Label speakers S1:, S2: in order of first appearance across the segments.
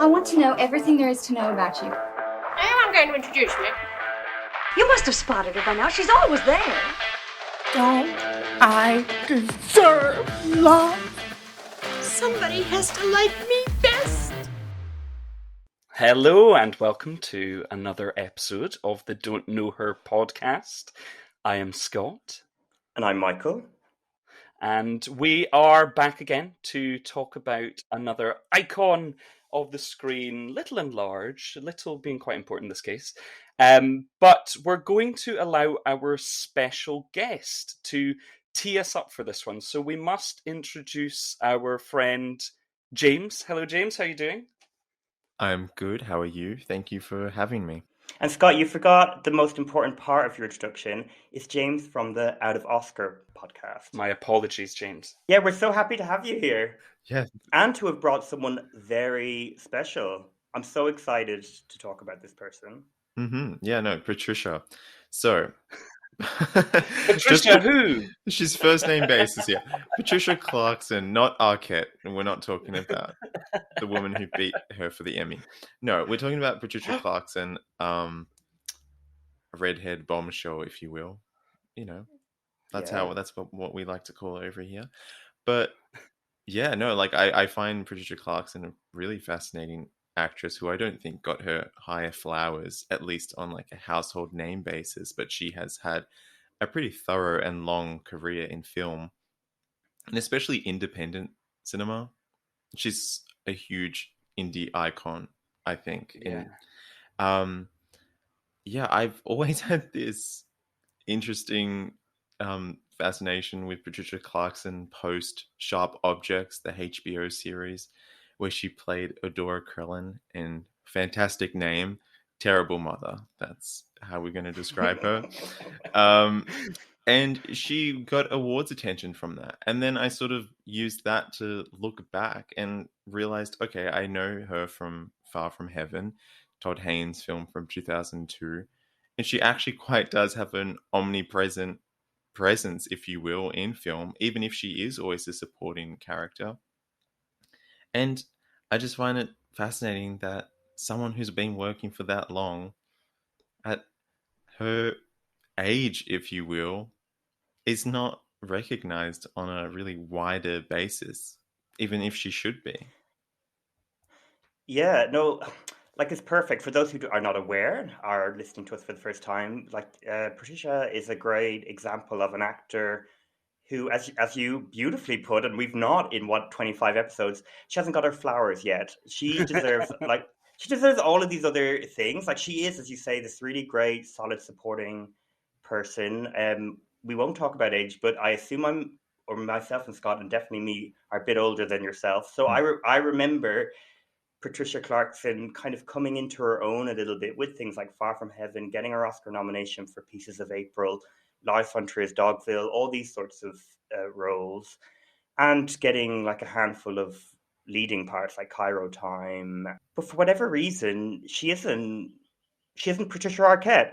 S1: I want to know everything there is to know about you.
S2: I am going to introduce me.
S3: You must have spotted her by now. She's always there.
S4: Don't I deserve love?
S2: Somebody has to like me best.
S5: Hello and welcome to another episode of the Don't Know Her podcast. I am Scott.
S6: And I'm Michael.
S5: And we are back again to talk about another icon of the screen, little and large, little being quite important in this case. But we're going to allow our special guest to tee us up for this one. So we must introduce our friend James. Hello, James. How are you doing?
S7: I'm good. How are you? Thank you for having me.
S6: And Scott, you forgot the most important part of your introduction. It's James from the Out of Oscar podcast.
S5: My apologies, James.
S6: Yeah, we're so happy to have you here.
S7: Yeah.
S6: And to have brought someone very special. I'm so excited to talk about this person.
S7: Yeah, no, Patricia. So...
S5: Patricia who?
S7: She's first name basis here. Patricia Clarkson, not Arquette. And we're not talking about the woman who beat her for the Emmy. No, we're talking about Patricia Clarkson, a redhead bombshell, if you will. You know, that's what we like to call it over here. But yeah, no, like I find Patricia Clarkson a really fascinating actress who I don't think got her higher flowers, at least on like a household name basis, but she has had a pretty thorough and long career in film, and especially independent cinema. She's a huge indie icon, I think.
S5: Yeah.
S7: I've always had this interesting fascination with Patricia Clarkson post Sharp Objects, the HBO series, where she played Adora Krellin in fantastic name, terrible mother. That's how we're going to describe her. And she got awards attention from that. And then I sort of used that to look back and realized, okay, I know her from Far From Heaven, Todd Haynes' film from 2002. And she actually quite does have an omnipresent presence, if you will, in film, even if she is always a supporting character. And I just find it fascinating that someone who's been working for that long, at her age, if you will, is not recognized on a really wider basis, even if she should be.
S6: Yeah, no, like it's perfect. For those who are not aware, are listening to us for the first time, like Patricia is a great example of an actor who, as you beautifully put, and we've not in 25 episodes, she hasn't got her flowers yet. She deserves she deserves all of these other things. Like she is, as you say, this really great, solid, supporting person. We won't talk about age, but I assume myself and Scott, and definitely me, are a bit older than yourself. So I remember Patricia Clarkson kind of coming into her own a little bit with things like Far From Heaven, getting her Oscar nomination for Pieces of April, Life on Triers Dogville, all these sorts of roles, and getting like a handful of leading parts like Cairo Time. But for whatever reason, she isn't Patricia Arquette.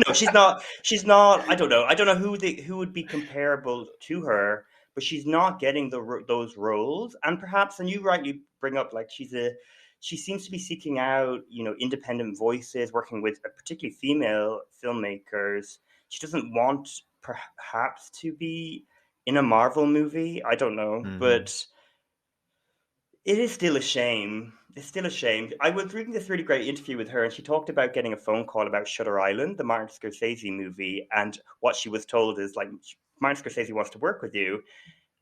S6: No, she's not. She's not. I don't know who would be comparable to her, but she's not getting those roles. And perhaps, and you rightly bring up, like she seems to be seeking out, independent voices, working with particularly female filmmakers. She doesn't want perhaps to be in a Marvel movie. I don't know, but it is still a shame. It's still a shame. I was reading this really great interview with her, and she talked about getting a phone call about Shutter Island, the Martin Scorsese movie, and what she was told is, like, Martin Scorsese wants to work with you.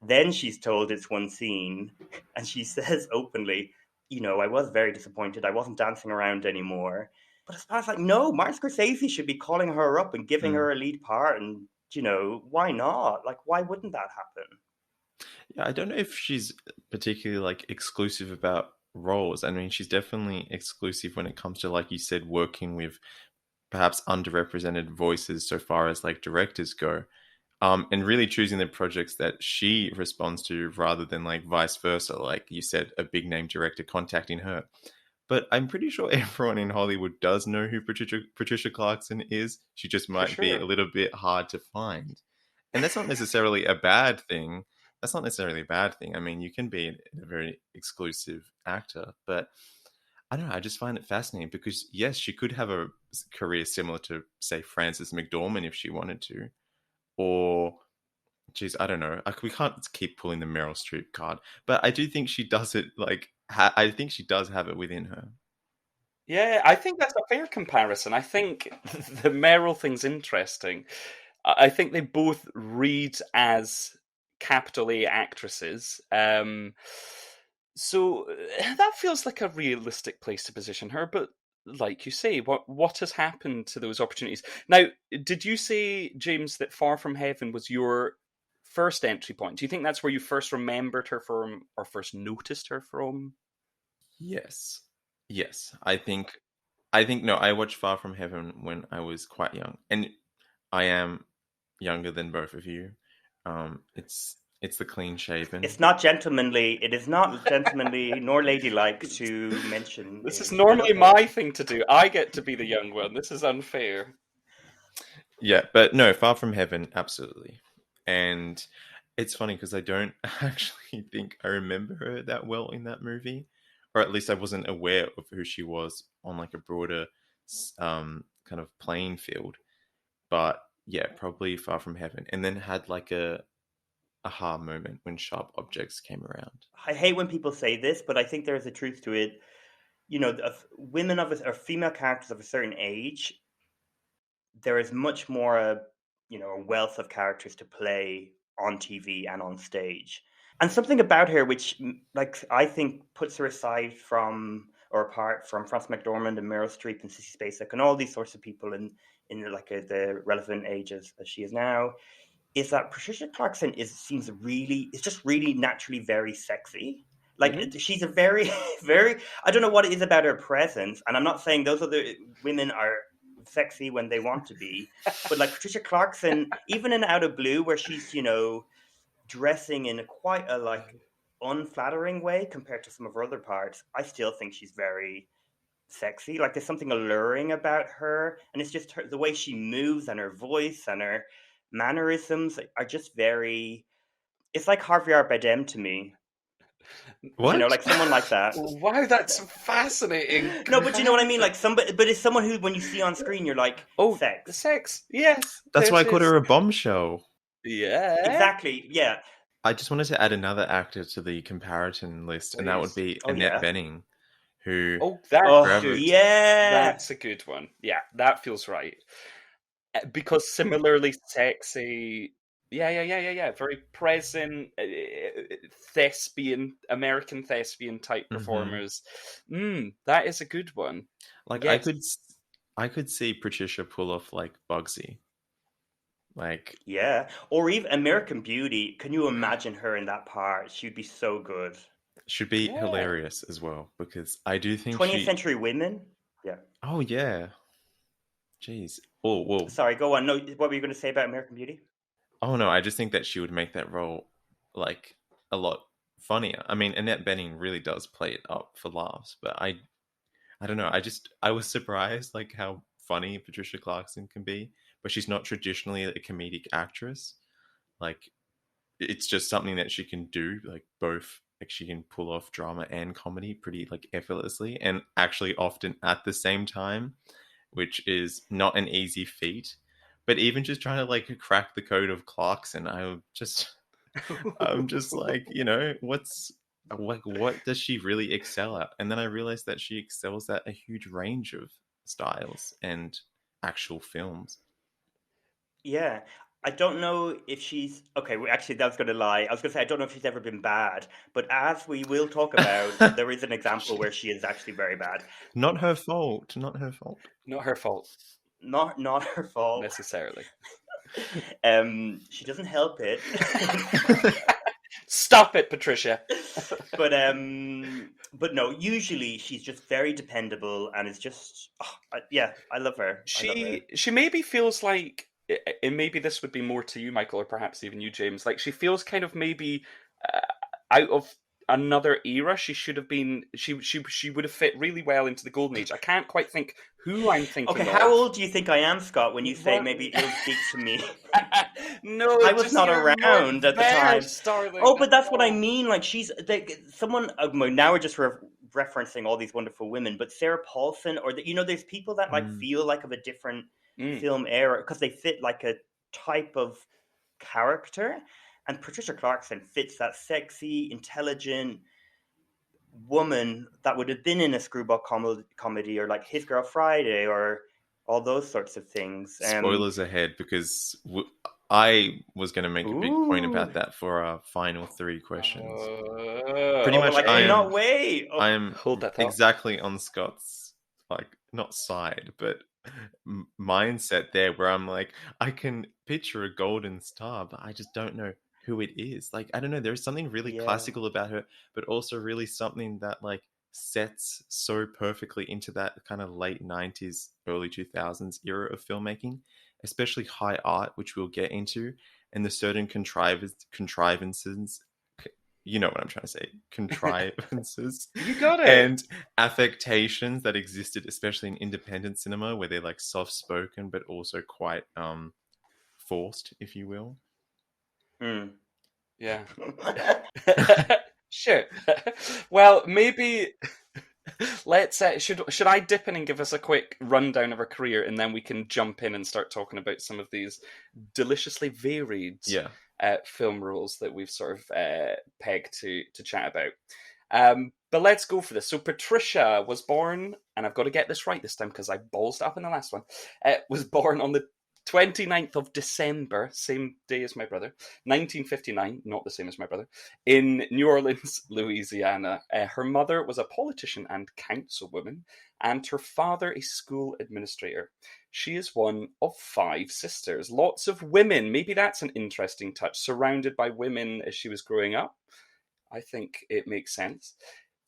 S6: Then she's told it's one scene, and she says openly, I was very disappointed. I wasn't dancing around anymore. But I was like, no, Martin Scorsese should be calling her up and giving her a lead part, and, why not? Like, why wouldn't that happen?
S7: Yeah, I don't know if she's particularly like exclusive about roles. I mean, she's definitely exclusive when it comes to, like you said, working with perhaps underrepresented voices so far as like directors go, and really choosing the projects that she responds to rather than like vice versa, like you said, a big name director contacting her. But I'm pretty sure everyone in Hollywood does know who Patricia Clarkson is. She just might be a little bit hard to find. And that's not necessarily a bad thing. that's not necessarily a bad thing. I mean, you can be a very exclusive actor, but I don't know. I just find it fascinating because yes, she could have a career similar to, say, Frances McDormand if she wanted to, or geez, I don't know. We can't keep pulling the Meryl Streep card, but I do think she does it. Like, I think she does have it within her.
S5: Yeah, I think that's a fair comparison. I think the Meryl thing's interesting. I think they both read as capital A actresses. So that feels like a realistic place to position her. But like you say, what has happened to those opportunities? Now, did you say, James, that Far From Heaven was your first entry point? Do you think that's where you first remembered her from or first noticed her from?
S7: Yes. Yes. No, I watched Far From Heaven when I was quite young. And I am younger than both of you. It's the clean shaven.
S6: It's not gentlemanly. It is not gentlemanly nor ladylike to mention.
S5: This is normally my thing to do. I get to be the young one. This is unfair.
S7: Yeah, but no, Far From Heaven, absolutely. And it's funny because I don't actually think I remember her that well in that movie, or at least I wasn't aware of who she was on like a broader kind of playing field. But yeah, probably Far From Heaven, and then had like a aha moment when Sharp Objects came around.
S6: I hate when people say this, but I think there is a truth to it. You know, women or female characters of a certain age, there is much more a wealth of characters to play on TV and on stage. And something about her which, like, I think puts her aside from or apart from Frances McDormand and Meryl Streep and Sissy Spacek and all these sorts of people in like the relevant ages as she is now, is that Patricia Clarkson seems just really naturally very sexy. Like, she's a very, very, I don't know what it is about her presence. And I'm not saying those other women are sexy when they want to be, but like Patricia Clarkson, even in Out of Blue, where she's, dressing in quite a like unflattering way compared to some of her other parts, I still think she's very sexy. Like, there's something alluring about her, and it's just the way she moves and her voice and her mannerisms are just very. It's like Javier Bardem to me.
S7: What?
S6: Like someone like that.
S5: Wow, that's fascinating.
S6: No, but you know what I mean. Like but it's someone who, when you see on screen, you're like,
S5: oh,
S6: sex.
S5: Sex. Yes.
S7: That's why I called her a bombshell.
S5: Yeah.
S6: Exactly. Yeah.
S7: I just wanted to add another actor to the comparison list, and that would be Annette Bening, who.
S5: Oh, that's good.
S6: Yeah,
S5: that's a good one. Yeah, that feels right. Because similarly sexy. Yeah. Very present, American thespian type performers. That is a good one.
S7: Like, yes. I could see Patricia pull off like Bugsy. Like,
S6: yeah, or even American Beauty. Can you imagine her in that part? She'd be so good.
S7: Should be hilarious as well, because I do think
S6: 20th Century Women. Yeah.
S7: Oh yeah. Jeez. Oh, whoa.
S6: Sorry, go on. No, what were you going to say about American Beauty?
S7: Oh no, I just think that she would make that role like a lot funnier. I mean, Annette Bening really does play it up for laughs, but I don't know. I was surprised like how funny Patricia Clarkson can be, but she's not traditionally a comedic actress. Like, it's just something that she can do, like both. Like, she can pull off drama and comedy pretty like effortlessly, and actually often at the same time, which is not an easy feat. But even just trying to like crack the code of Clarkson, I'm just like, what does she really excel at? And then I realized that she excels at a huge range of styles and actual films.
S6: Yeah. I don't know if she's... Okay, actually, that was going to lie. I was going to say, I don't know if she's ever been bad. But as we will talk about, there is an example where she is actually very bad.
S7: Not her fault. Not her fault.
S5: Not her fault.
S6: Not her fault.
S5: Necessarily.
S6: She doesn't help it.
S5: Stop it, Patricia.
S6: But no, usually she's just very dependable and is just... I love her.
S5: She maybe feels like... And maybe this would be more to you, Michael, or perhaps even you, James. Like, she feels kind of maybe out of another era. She should have been. She would have fit really well into the golden age. I can't quite think who I'm thinking.
S6: Okay,
S5: of.
S6: How old do you think I am, Scott? When you say maybe it'll speak to me?
S5: No,
S6: I was
S5: just
S6: not
S5: you're
S6: around at the time.
S5: darling.
S6: Oh, but that's what I mean. Like someone. Now we're just referencing all these wonderful women, but Sarah Paulson, or there's people that like feel like of a different film era because they fit like a type of character, and Patricia Clarkson fits that sexy, intelligent woman that would have been in a screwball comedy or like His Girl Friday or all those sorts of things.
S7: Spoilers ahead, because I was going to make a big point
S6: Ooh.
S7: about that for our final 3 questions.
S5: Oh,
S7: Pretty much,
S6: I cannot wait.
S7: I am
S5: hold that thought.
S7: exactly on Scott's, like, not side, but mindset there, where I'm like, I can picture a golden star, but I just don't know who it is. Like, I don't know, there's something really classical about her, but also really something that like sets so perfectly into that kind of late 90s, early 2000s era of filmmaking, especially high art, which we'll get into, and the certain contrivances, you know what I'm trying to say, contrivances
S5: You got it.
S7: and affectations that existed, especially in independent cinema, where they're like soft-spoken but also quite forced, if you will.
S5: Yeah. Sure. Well, maybe let's should I dip in and give us a quick rundown of her career, and then we can jump in and start talking about some of these deliciously varied film roles that we've sort of pegged to chat about. But let's go for this. So Patricia was born, and I've got to get this right this time because I ballsed up in the last one, was born on the 29th of December, same day as my brother, 1959, not the same as my brother, in New Orleans, Louisiana. Her mother was a politician and councilwoman, and her father a school administrator. She is one of 5 sisters. Lots of women. Maybe that's an interesting touch. Surrounded by women as she was growing up. I think it makes sense.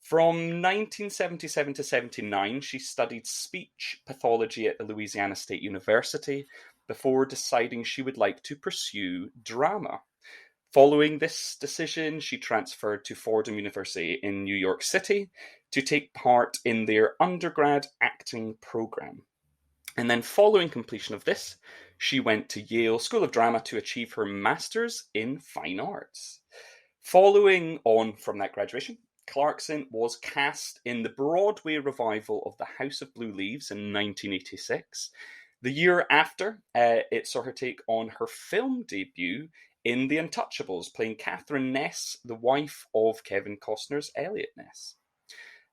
S5: From 1977 to 79, she studied speech pathology at the Louisiana State University before deciding she would like to pursue drama. Following this decision, she transferred to Fordham University in New York City to take part in their undergrad acting program. And then following completion of this, she went to Yale School of Drama to achieve her master's in fine arts. Following on from that graduation, Clarkson was cast in the Broadway revival of The House of Blue Leaves in 1986. The year after, it saw her take on her film debut in The Untouchables, playing Catherine Ness, the wife of Kevin Costner's Elliot Ness.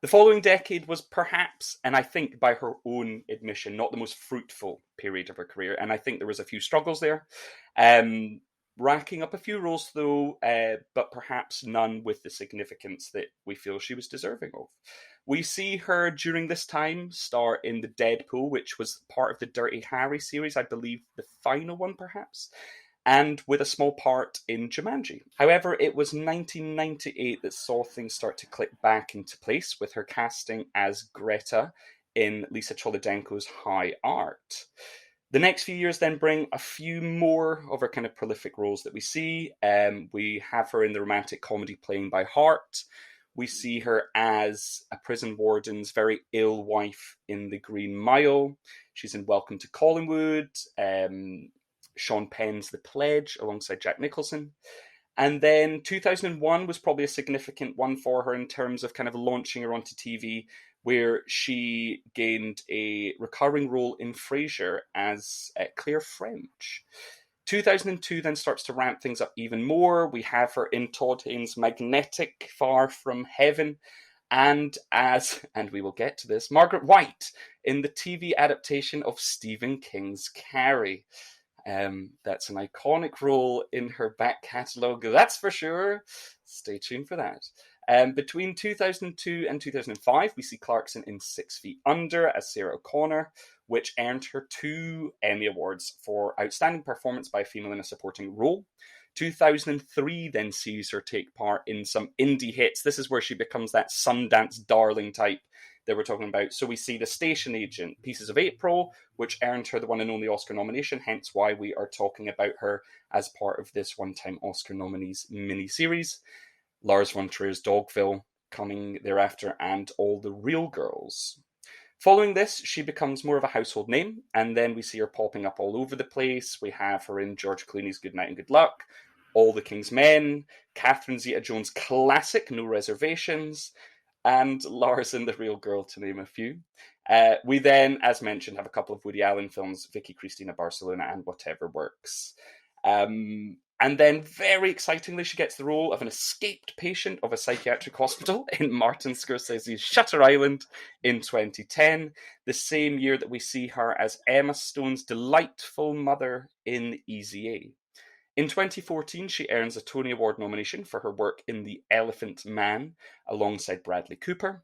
S5: The following decade was perhaps, and I think by her own admission, not the most fruitful period of her career, and I think there was a few struggles there. Racking up a few roles, though, but perhaps none with the significance that we feel she was deserving of. We see her during this time star in The Deadpool, which was part of the Dirty Harry series, I believe the final one, perhaps, and with a small part in Jumanji. However, it was 1998 that saw things start to click back into place with her casting as Greta in Lisa Cholodenko's High Art. The next few years then bring a few more of her kind of prolific roles that we see. We have her in the romantic comedy Playing by Heart. We see her as a prison warden's very ill wife in The Green Mile. She's in Welcome to Collingwood, Sean Penn's The Pledge alongside Jack Nicholson. And then 2001 was probably a significant one for her in terms of kind of launching her onto TV, where she gained a recurring role in Frasier as Claire French. 2002 then starts to ramp things up even more. We have her in Todd Haynes' Magnetic Far From Heaven, and we will get to this, Margaret White in the TV adaptation of Stephen King's Carrie. That's an iconic role in her back catalogue, that's for sure. Stay tuned for that. Between 2002 and 2005, we see Clarkson in 6 Feet Under as Sarah O'Connor, which earned her 2 Emmy Awards for Outstanding Performance by a Female in a Supporting Role. 2003 then sees her take part in some indie hits. This is where she becomes that Sundance darling type that we're talking about. So we see The Station Agent, Pieces of April, which earned her the one and only Oscar nomination, hence why we are talking about her as part of this one-time Oscar nominees mini-series. Lars von Trier's Dogville coming thereafter, and All the Real Girls. Following this, she becomes more of a household name, and then we see her popping up all over the place. We have her in George Clooney's Good Night and Good Luck, All the King's Men, Catherine Zeta-Jones' classic No Reservations, and Lars and the Real Girl, to name a few. We then, as mentioned, have a couple of Woody Allen films, Vicky Cristina Barcelona and Whatever Works. And then, very excitingly, she gets the role of an escaped patient of a psychiatric hospital in Martin Scorsese's Shutter Island in 2010, the same year that we see her as Emma Stone's delightful mother in Easy A. In 2014, she earns a Tony Award nomination for her work in The Elephant Man alongside Bradley Cooper.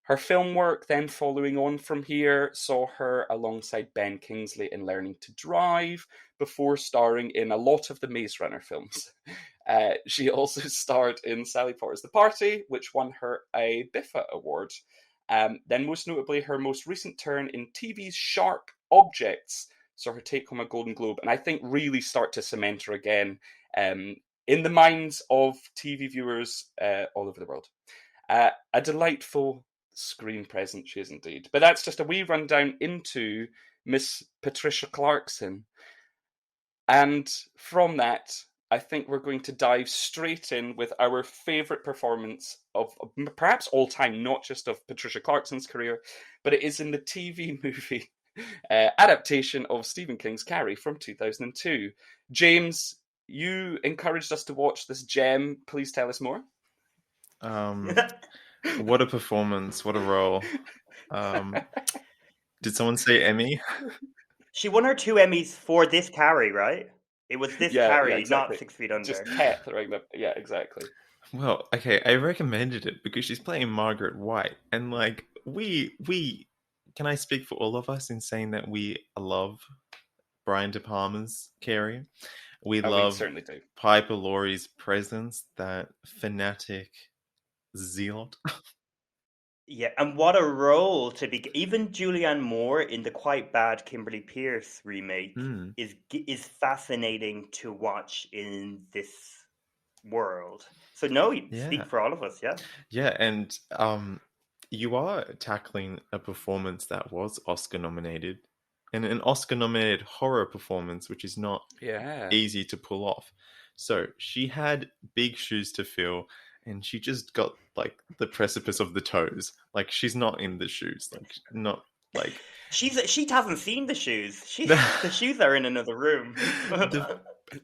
S5: Her film work, then following on from here, saw her alongside Ben Kingsley in Learning to Drive, before starring in a lot of the Maze Runner films. She also starred in Sally Potter's The Party, which won her a BIFA award. Then most notably, her most recent turn in TV's Sharp Objects saw her take home a Golden Globe, and I think really start to cement her again in the minds of TV viewers all over the world. A delightful screen presence she is indeed. But that's just a wee rundown into Miss Patricia Clarkson. And from that, I think we're going to dive straight in with our favourite performance of perhaps all time, not just of Patricia Clarkson's career, but it is in the TV movie adaptation of Stephen King's Carrie from 2002. James, you encouraged us to watch this gem. Please tell us more.
S7: What a performance! What a role! Did someone say Emmy?
S6: She won her 2 Emmys for this Carrie, right? It was this Carrie,
S5: exactly.
S6: not 6 Feet Under.
S5: Just Cat, right? Yeah, exactly.
S7: Well, okay, I recommended it because she's playing Margaret White, and like we can I speak for all of us in saying that we love Brian De Palma's Carrie? We
S5: certainly do.
S7: Piper Laurie's presence, that fanatic zealot.
S6: Yeah, and what a role to be. Even Julianne Moore in the quite bad Kimberly Pierce remake is fascinating to watch in this world. So no, you speak for all of us, yeah.
S7: Yeah, and you are tackling a performance that was Oscar nominated, and an Oscar nominated horror performance, which is not easy to pull off. So she had big shoes to fill, and she just got like the precipice of the toes. Like she's not in the shoes. Like not like
S6: she hasn't seen the shoes. The shoes are in another room.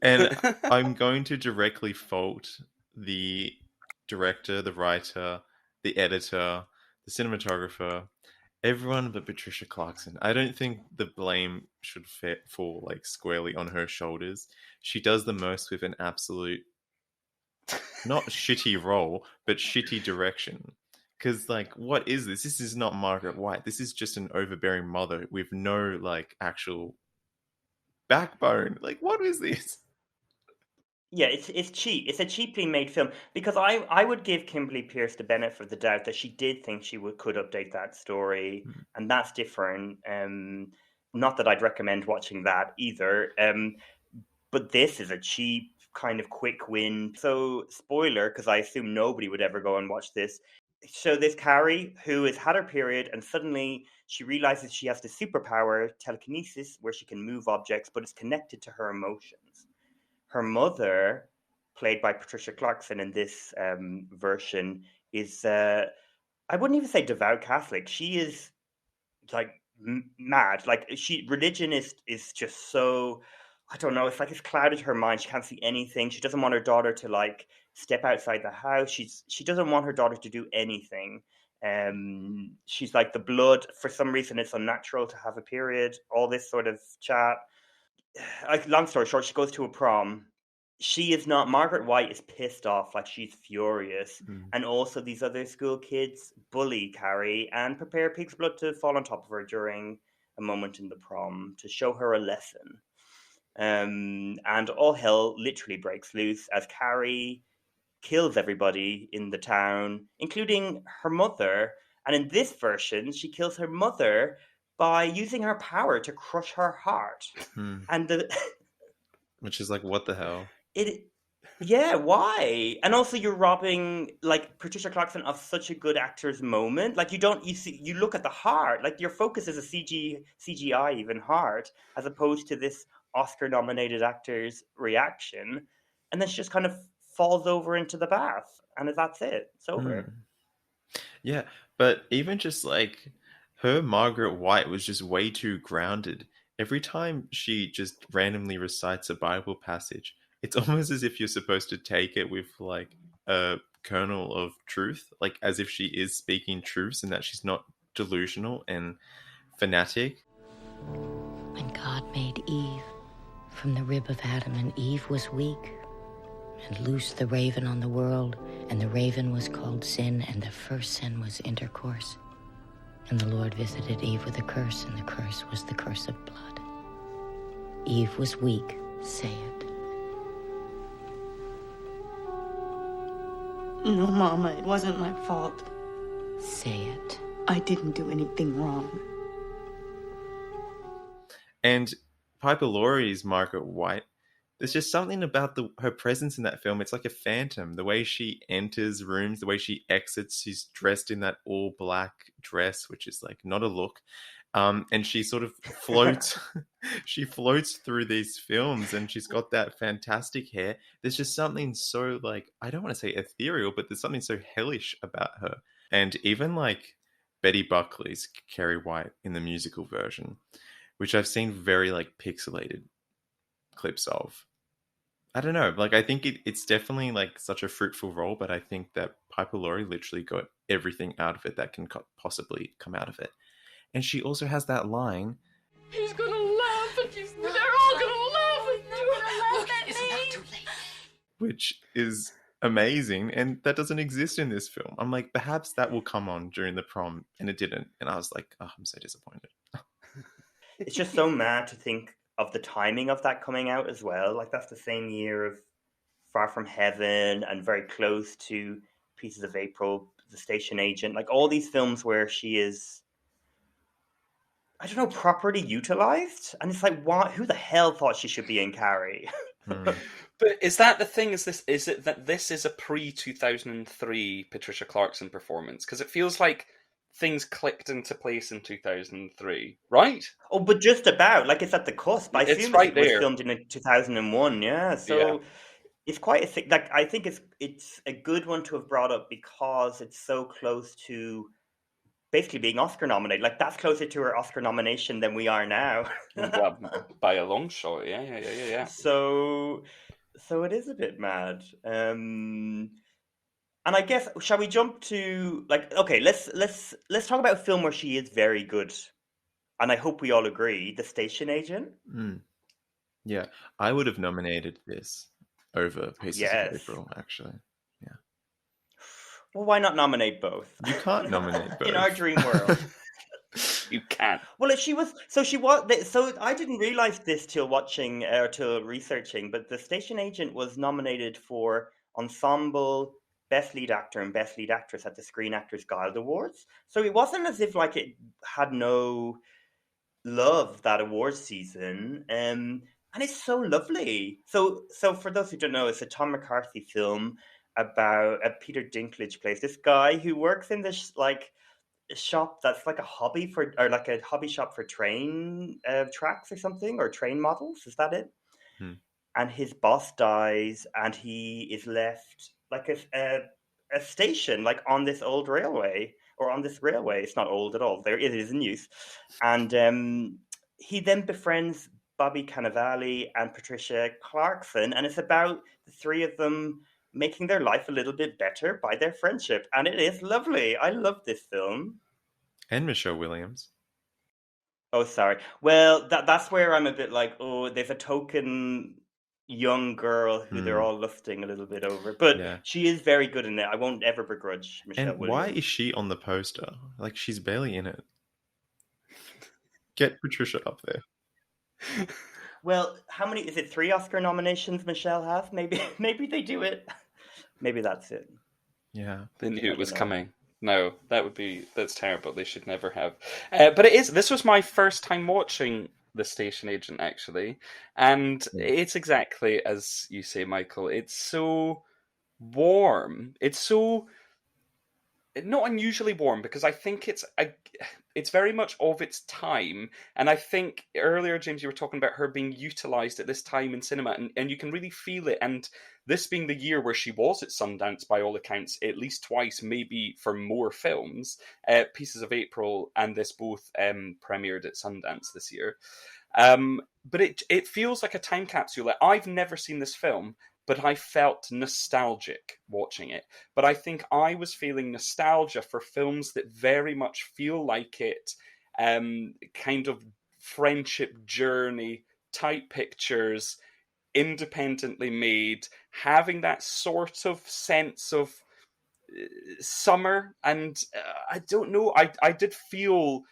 S7: And I'm going to directly fault the director, the writer, the editor, the cinematographer, everyone but Patricia Clarkson. I don't think the blame should fall like squarely on her shoulders. She does the most with an absolute, not shitty role, but shitty direction. Because, like, what is this? This is not Margaret White. This is just an overbearing mother with no, like, actual backbone. Like, what is this?
S6: Yeah, it's cheap. It's a cheaply made film, because I would give Kimberly Pierce the benefit of the doubt that she did think she could update that story, and that's different. Not that I'd recommend watching that either. But this is a cheap kind of quick win. So, spoiler, because I assume nobody would ever go and watch this. So this Carrie, who has had her period, and suddenly she realizes she has the superpower telekinesis, where she can move objects, but it's connected to her emotions. Her mother, played by Patricia Clarkson in this version, is, I wouldn't even say devout Catholic. She is like mad. Like religion is just so, I don't know, it's like it's clouded her mind. She can't see anything. She doesn't want her daughter to like step outside the house. She doesn't want her daughter to do anything. She's like, the blood, for some reason it's unnatural to have a period, all this sort of chat. Like, long story short, she goes to a prom. She is not, Margaret White is pissed off, like she's furious. And also these other school kids bully Carrie and prepare pig's blood to fall on top of her during a moment in the prom to show her a lesson. And all hell literally breaks loose as Carrie kills everybody in the town, including her mother. And in this version, she kills her mother by using her power to crush her heart. And
S7: which is like, what the hell?
S6: Yeah, why? And also you're robbing like Patricia Clarkson of such a good actor's moment. Like you look at the heart. Like your focus is a CGI even heart, as opposed to this Oscar nominated actor's reaction. And then she just kind of falls over into the bath. And that's it. It's over.
S7: Mm. Yeah, but even just like her Margaret White was just way too grounded. Every time she just randomly recites a Bible passage, it's almost as if you're supposed to take it with like a kernel of truth, like as if she is speaking truths and that she's not delusional and fanatic.
S8: When God made Eve, from the rib of Adam, and Eve was weak, and loosed the raven on the world, and the raven was called sin, and the first sin was intercourse. And the Lord visited Eve with a curse, and the curse was the curse of blood. Eve was weak, say it.
S4: No, Mama, it wasn't my fault.
S8: Say it.
S4: I didn't do anything wrong.
S7: And Piper Laurie's Margaret White, there's just something about her presence in that film. It's like a phantom. The way she enters rooms, the way she exits, she's dressed in that all black dress, which is like not a look. And she sort of floats, she floats through these films, and she's got that fantastic hair. There's just something so like, I don't want to say ethereal, but there's something so hellish about her. And even like Betty Buckley's Carrie White in the musical version, which I've seen very like pixelated clips of. I don't know. Like, I think it's definitely like such a fruitful role, but I think that Piper Laurie literally got everything out of it that can possibly come out of it. And she also has that line.
S2: He's gonna laugh at you. They're all gonna laugh at you. Look,
S8: It's not too late.
S7: Which is amazing, and that doesn't exist in this film. I'm like, perhaps that will come on during the prom, and it didn't. And I was like, oh, I'm so disappointed.
S6: It's just so mad to think of the timing of that coming out as well. Like that's the same year of Far From Heaven and very close to Pieces of April, The Station Agent, like all these films where she is, I don't know, properly utilized. And it's like, what? Who the hell thought she should be in Carrie?
S5: But is that the thing? Is it that this is a pre-2003 Patricia Clarkson performance? Because it feels like things clicked into place in 2003, right?
S6: Oh, but just about. Like it's at the cusp. I
S5: It's
S6: assume
S5: right
S6: it was
S5: there.
S6: filmed in 2001, yeah. So
S5: Yeah.
S6: it's quite a thing. Like I think it's a good one to have brought up because it's so close to basically being Oscar nominated. Like that's closer to her Oscar nomination than we are now.
S5: Well, by a long shot, yeah.
S6: So it is a bit mad. And I guess shall we jump to like okay, let's talk about a film where she is very good. And I hope we all agree, The Station Agent.
S7: Yeah, I would have nominated this over Pieces
S6: Yes.
S7: of April, actually. Yeah.
S6: Well, why not nominate both?
S7: You can't nominate both.
S6: In our dream world.
S5: You can't.
S6: Well, so I didn't realize this till researching, but The Station Agent was nominated for Ensemble, Best Lead Actor, and Best Lead Actress at the Screen Actors Guild Awards. So it wasn't as if like it had no love that awards season. And it's so lovely. So for those who don't know, it's a Tom McCarthy film about Peter Dinklage plays this guy who works in this like shop that's like a hobby shop for train tracks or something, or train models. Is that it? And his boss dies, and he is left like a station like on this old railway, or on this railway. It's not old at all. There it is in use, and he then befriends Bobby Cannavale and Patricia Clarkson, and it's about the three of them making their life a little bit better by their friendship, and it is lovely. I love this film.
S7: And Michelle Williams.
S6: Oh, sorry. Well, that's where I'm a bit like, oh, there's a token young girl who they're all lusting a little bit over, but she is very good in it. I won't ever begrudge Michelle
S7: And
S6: Williams.
S7: why is she on the poster? Like, she's barely in it. Get Patricia up there.
S6: Well, how many is it? 3 Oscar nominations Michelle has? Maybe they do it. Maybe that's it.
S7: Yeah.
S5: They knew it was coming. No, that's terrible. They should never have. But this was my first time watching The Station Agent, actually. And
S7: Yeah.
S5: it's exactly as you say, Michael. It's so warm. It's so not unusually warm because I think it's very much of its time. And I think earlier, James, you were talking about her being utilized at this time in cinema, and you can really feel it. And this being the year where she was at Sundance, by all accounts, at least twice, maybe for more films. Pieces of April and this both premiered at Sundance this year. But it feels like a time capsule. Like, I've never seen this film, but I felt nostalgic watching it. But I think I was feeling nostalgia for films that very much feel like it, kind of friendship journey type pictures, independently made, having that sort of sense of summer. And I don't know, I did feel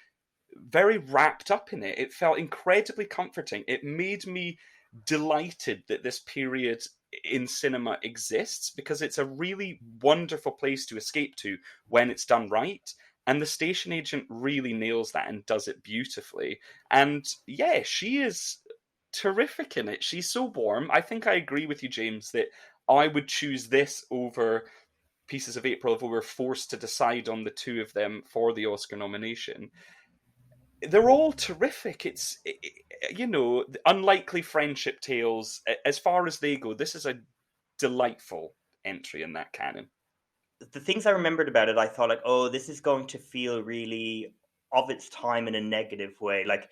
S5: very wrapped up in it. It felt incredibly comforting. It made me delighted that this period in cinema exists because it's a really wonderful place to escape to when it's done right. And The Station Agent really nails that and does it beautifully. And yeah, she is terrific in it. She's so warm. I think I agree with you, James, that I would choose this over Pieces of April if we were forced to decide on the two of them for the Oscar nomination. They're all terrific. It's, unlikely friendship tales. As far as they go, this is a delightful entry in that canon.
S6: The things I remembered about it, I thought like, oh, this is going to feel really of its time in a negative way. Like,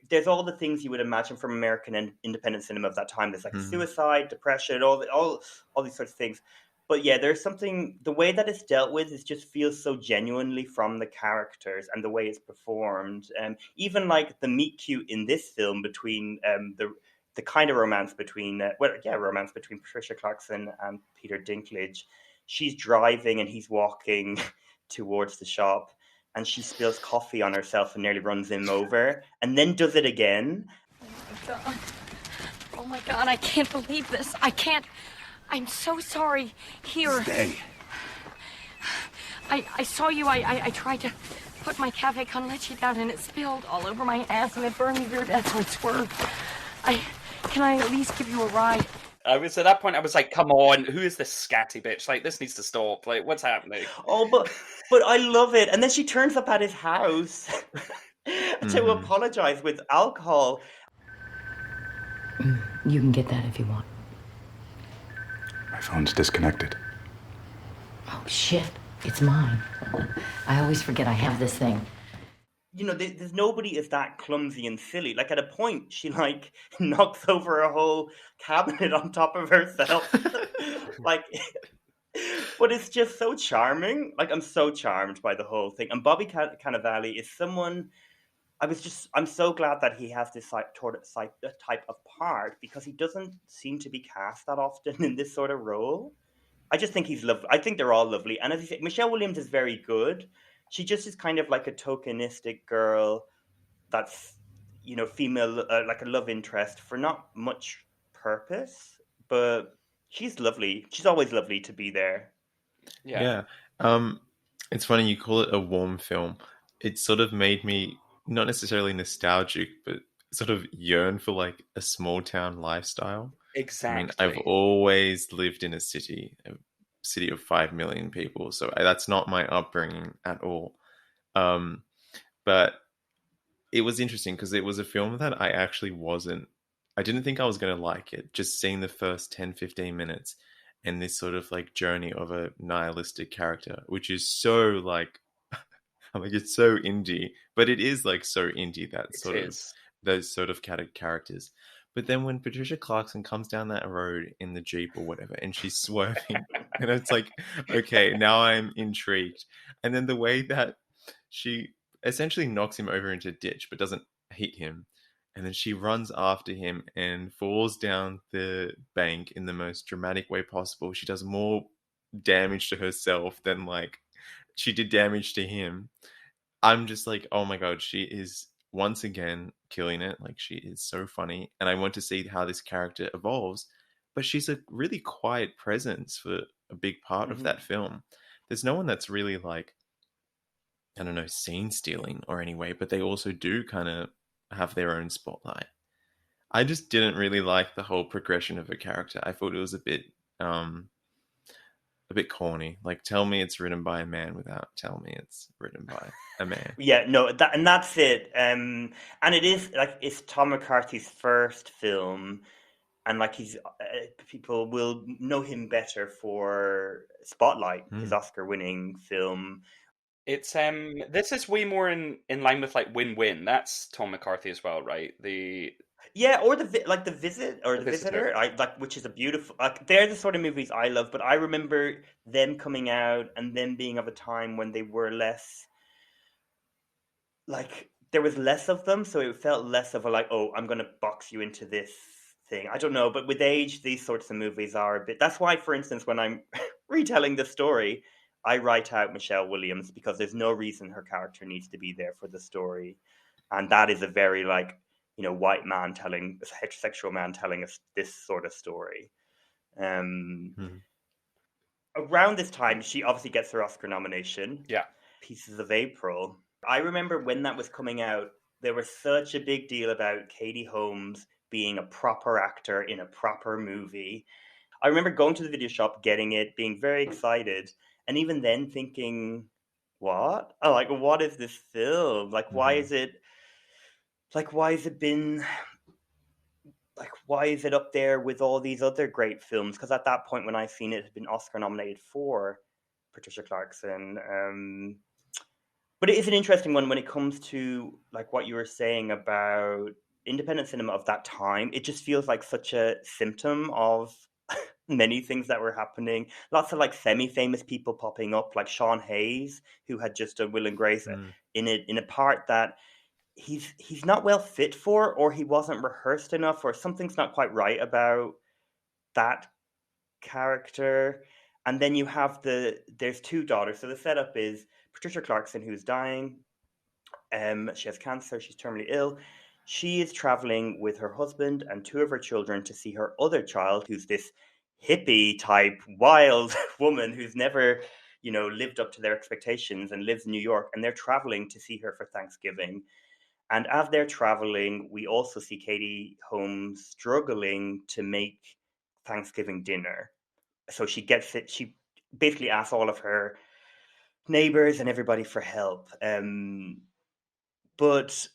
S6: there's all the things you would imagine from American and independent cinema of that time. There's like suicide, depression, all these sorts of things. But yeah, there's something, the way that it's dealt with is just feels so genuinely from the characters and the way it's performed. Even like the meet cute in this film between the kind of romance between romance between Patricia Clarkson and Peter Dinklage. She's driving and he's walking towards the shop, and she spills coffee on herself and nearly runs him over, and then does it again.
S3: Oh my God, I can't believe this. I'm so sorry. Here.
S9: Stay.
S3: I saw you. I tried to put my cafe con leche down and it spilled all over my ass and it burned me real bad, so I swerved. Can I at least give you a ride?
S5: I was at that point. I was like, "Come on, who is this scatty bitch? Like, this needs to stop. Like, what's happening?"
S6: Oh, but I love it. And then she turns up at his house to apologize with alcohol.
S8: You can get that if you want.
S9: My phone's disconnected.
S8: Oh, shit. It's mine. I always forget I have this thing.
S6: There's nobody is that clumsy and silly. Like, at a point, she, like, knocks over a whole cabinet on top of herself. Like, but it's just so charming. Like, I'm so charmed by the whole thing. And Bobby Cannavale is someone, I'm so glad that he has this type of part, because he doesn't seem to be cast that often in this sort of role. I just think he's lovely. I think they're all lovely. And as you say, Michelle Williams is very good. She just is kind of like a tokenistic girl that's, female, like a love interest for not much purpose, but she's lovely. She's always lovely to be there.
S5: Yeah.
S7: It's funny you call it a warm film. It sort of made me not necessarily nostalgic, but sort of yearn for like a small town lifestyle.
S5: Exactly.
S7: I mean, I've always lived in a city of 5 million people, so that's not my upbringing at all. But it was interesting because it was a film that I didn't think I was going to like it. Just seeing the first 10-15 minutes and this sort of like journey of a nihilistic character, which is so like, I'm like, it's so indie, but it is like so indie, those sort of characters. But then when Patricia Clarkson comes down that road in the Jeep or whatever, and she's swerving, and it's like, okay, now I'm intrigued. And then the way that she essentially knocks him over into a ditch, but doesn't hit him. And then she runs after him and falls down the bank in the most dramatic way possible. She does more damage to herself than like she did damage to him. I'm just like, oh my God, she is once again killing it. Like, she is so funny, and I want to see how this character evolves. But she's a really quiet presence for a big part of that film. There's no one that's really like, I don't know, scene stealing or any way, but they also do kind of have their own spotlight. I just didn't really like the whole progression of her character. I thought it was a bit corny. Like, tell me it's written by a man without tell me it's written by a man.
S6: Yeah, no, that's it. And it is like it's Tom McCarthy's first film, and like he's people will know him better for Spotlight, his Oscar-winning film.
S5: It's this is way more in line with like Win-Win. That's Tom McCarthy as well, right?
S6: Yeah, or the Visit or the Visitor, which is a beautiful. They're the sort of movies I love. But I remember them coming out and them being of a time when they were less. Like there was less of them, so it felt less of a like, oh, I'm going to box you into this thing. I don't know, but with age, these sorts of movies are a bit. That's why, for instance, when I'm retelling the story, I write out Michelle Williams because there's no reason her character needs to be there for the story, and that is a very like. White man telling a heterosexual man telling us this sort of story. Around this time, she obviously gets her Oscar nomination.
S5: Yeah,
S6: Pieces of April. I remember when that was coming out, there was such a big deal about Katie Holmes being a proper actor in a proper movie. I remember going to the video shop, getting it, being very excited, and even then thinking, "What? Oh, like what is this film? Like why is it?" Like, why has it been, like, why is it up there with all these other great films? Because at that point when I seen it, it had been Oscar nominated for Patricia Clarkson. But it is an interesting one when it comes to, like, what you were saying about independent cinema of that time. It just feels like such a symptom of many things that were happening. Lots of, like, semi-famous people popping up, like Sean Hayes, who had just done Will and Grace in a part that he's not well fit for, or he wasn't rehearsed enough, or something's not quite right about that character. And then you have there's two daughters. So the setup is Patricia Clarkson, who's dying. She has cancer. She's terminally ill. She is traveling with her husband and two of her children to see her other child, who's this hippie type wild woman who's never lived up to their expectations and lives in New York. And they're traveling to see her for Thanksgiving. And as they're traveling, we also see Katie Holmes struggling to make Thanksgiving dinner. So she gets it. She basically asks all of her neighbors and everybody for help. But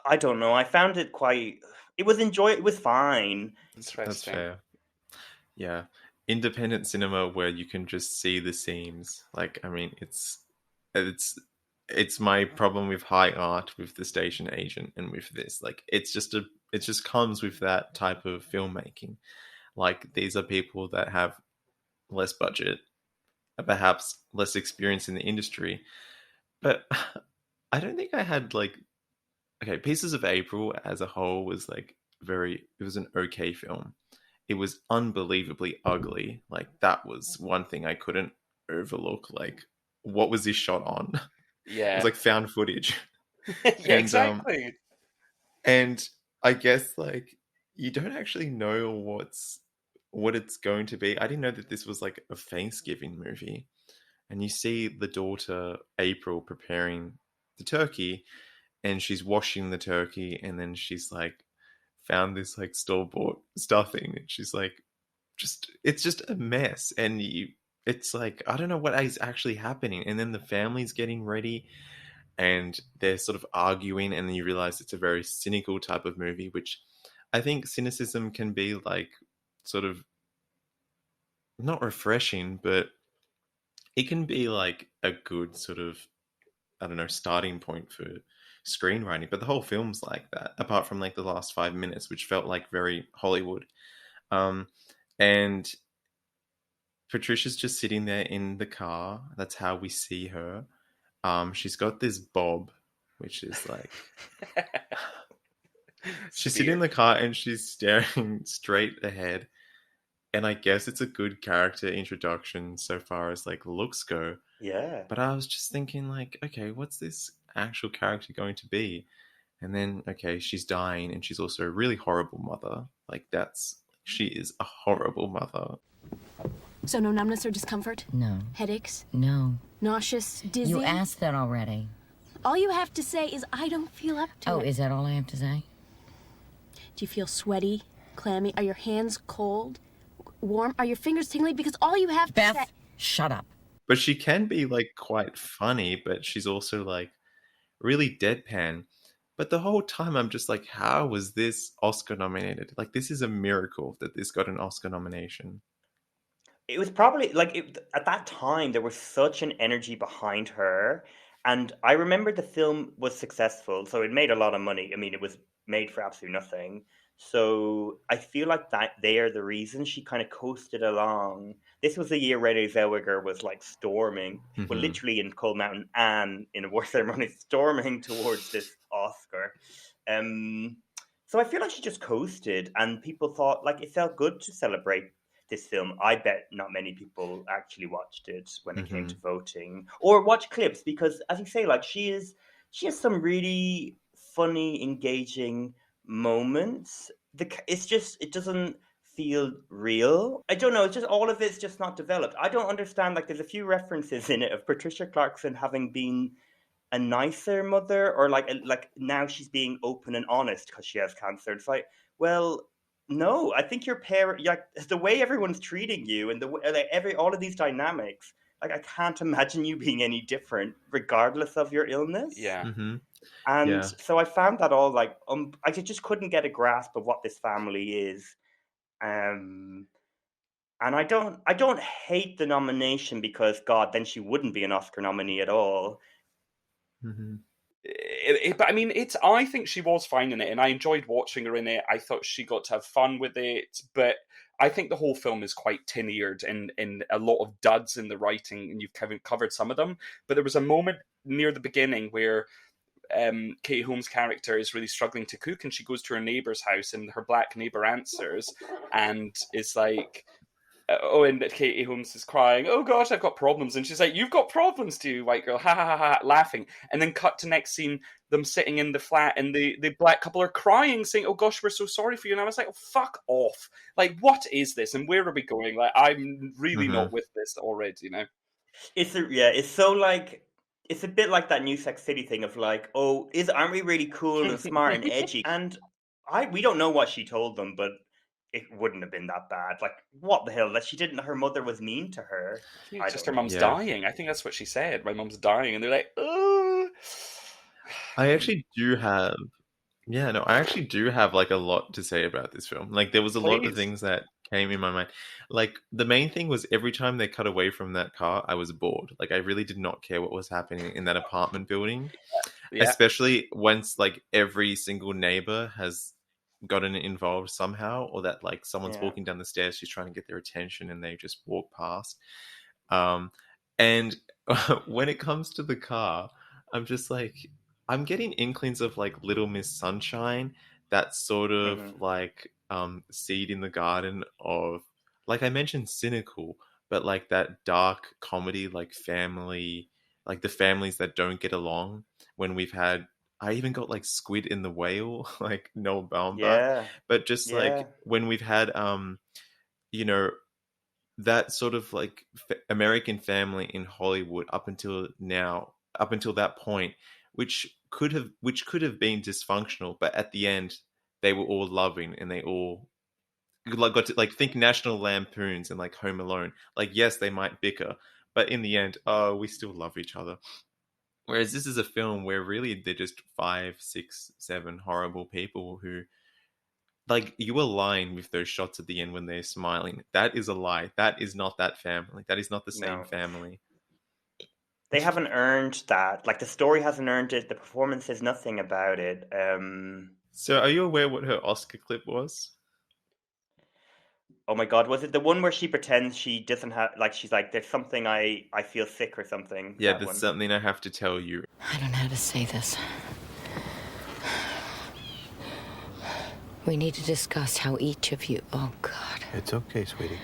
S6: I don't know. I found it quite. It was It was fine.
S7: That's fair. Yeah, independent cinema where you can just see the seams. Like, I mean, it's my problem with high art, with the station agent, and with this. Like, it just comes with that type of filmmaking. Like, these are people that have less budget, perhaps less experience in the industry. But I don't think I had Pieces of April as a whole was it was an okay film. It was unbelievably ugly. Like, that was one thing I couldn't overlook. Like, what was this shot on?
S5: Yeah.
S7: It was like found footage.
S5: Yeah, exactly.
S7: And I guess you don't actually know what it's going to be. I didn't know that this was like a Thanksgiving movie. And you see the daughter April preparing the turkey, and she's washing the turkey, and then she's found this store-bought stuffing, and she's it's just a mess. And it's I don't know what is actually happening. And then the family's getting ready and they're sort of arguing, and then you realize it's a very cynical type of movie, which I think cynicism can be sort of not refreshing, but it can be a good sort of, I don't know, starting point for screenwriting. But the whole film's like that, apart from the last 5 minutes, which felt very Hollywood. And Patricia's just sitting there in the car. That's how we see her. She's got this bob, which is she's sitting in the car and she's staring straight ahead. And I guess it's a good character introduction so far as looks go.
S6: Yeah.
S7: But I was just thinking okay, what's this actual character going to be? And then, okay, she's dying, and she's also a really horrible mother. She is a horrible mother.
S2: So no numbness or discomfort?
S8: No.
S2: Headaches?
S8: No.
S2: Nauseous? Dizzy?
S8: You asked that already.
S2: All you have to say is, I don't feel up to it.
S8: Oh, is that all I have to say?
S10: Do you feel sweaty, clammy? Are your hands cold, warm? Are your fingers tingling? Because all you have to say...
S3: Beth, shut up.
S7: But she can be like quite funny, but she's also like really deadpan. But the whole time I'm just like, how was this Oscar nominated? Like, this is a miracle that this got an Oscar nomination.
S6: It was probably at that time there was such an energy behind her, and I remember the film was successful, so it made a lot of money. I mean, it was made for absolutely nothing. So I feel like that they are the reason she kind of coasted along. This was the year Renee Zellweger was like storming, well, literally in Cold Mountain and in a war ceremony, storming towards this Oscar. So I feel like she just coasted, and people thought like it felt good to celebrate this film. I bet not many people actually watched it when it came to voting or watch clips, because as you say, like she has some really funny, engaging moments. It doesn't feel real. I don't know, it's just all of it's just not developed. I don't understand, like there's a few references in it of Patricia Clarkson having been a nicer mother, or like now she's being open and honest because she has cancer. It's like, well, no, I think your parent, like the way everyone's treating you, and the way, like all of these dynamics, like I can't imagine you being any different regardless of your illness.
S5: Yeah.
S6: And so I found that all like I just couldn't get a grasp of what this family is. And I don't hate the nomination, because God, then she wouldn't be an Oscar nominee at all.
S5: But I mean, I think she was fine in it, and I enjoyed watching her in it. I thought she got to have fun with it, but I think the whole film is quite tin-eared and a lot of duds in the writing, and you've covered some of them. But there was a moment near the beginning where Katie Holmes' character is really struggling to cook, and she goes to her neighbour's house, and her black neighbour answers, and is like, and Katie Holmes is crying, oh gosh, I've got problems. And she's like, you've got problems too, white girl, ha ha ha ha, laughing. And then cut to next scene, them sitting in the flat, and the black couple are crying, saying, oh gosh, we're so sorry for you. And I was like, oh, fuck off. Like, what is this? And where are we going? Like, I'm really not with this already, you know?
S6: It's so like, it's a bit like that new Sex City thing of like, oh, aren't we really cool and smart and edgy? And we don't know what she told them, but it wouldn't have been that bad. Like, what the hell? That her mother was mean to her.
S5: Just her mum's dying. I think that's what she said. My mum's dying. And they're like, oh.
S7: I actually do have like a lot to say about this film. Like, there was a lot of things that came in my mind. Like, the main thing was every time they cut away from that car, I was bored. Like, I really did not care what was happening in that apartment building. Especially once like every single neighbor has gotten involved somehow, or that like someone's walking down the stairs, she's trying to get their attention, and they just walk past. And when it comes to the car, I'm just like, I'm getting inklings of like Little Miss Sunshine, that sort of like seed in the garden of, like I mentioned, cynical, but like that dark comedy, like family, like the families that don't get along. When we've had, I even got like Squid in the Whale, like Noah Baumbach, but just like when we've had, you know, that sort of like American family in Hollywood up until that point, which could have been dysfunctional, but at the end they were all loving, and they all like got to like think National Lampoons and like Home Alone. Like, yes, they might bicker, but in the end, oh, we still love each other. Whereas this is a film where really they're just 5, 6, 7 horrible people who, like, you align with those shots at the end when they're smiling. That is a lie. That is not that family. That is not the same family.
S6: They haven't earned that. Like, the story hasn't earned it. The performance says nothing about it.
S7: So are you aware what her Oscar clip was?
S6: Oh my God, was it the one where she pretends she doesn't have, like, she's like, there's something I feel sick or something?
S7: Yeah, there's something I have to tell you.
S8: I don't know how to say this. We need to discuss how each of you... Oh, God.
S9: It's okay, sweetie.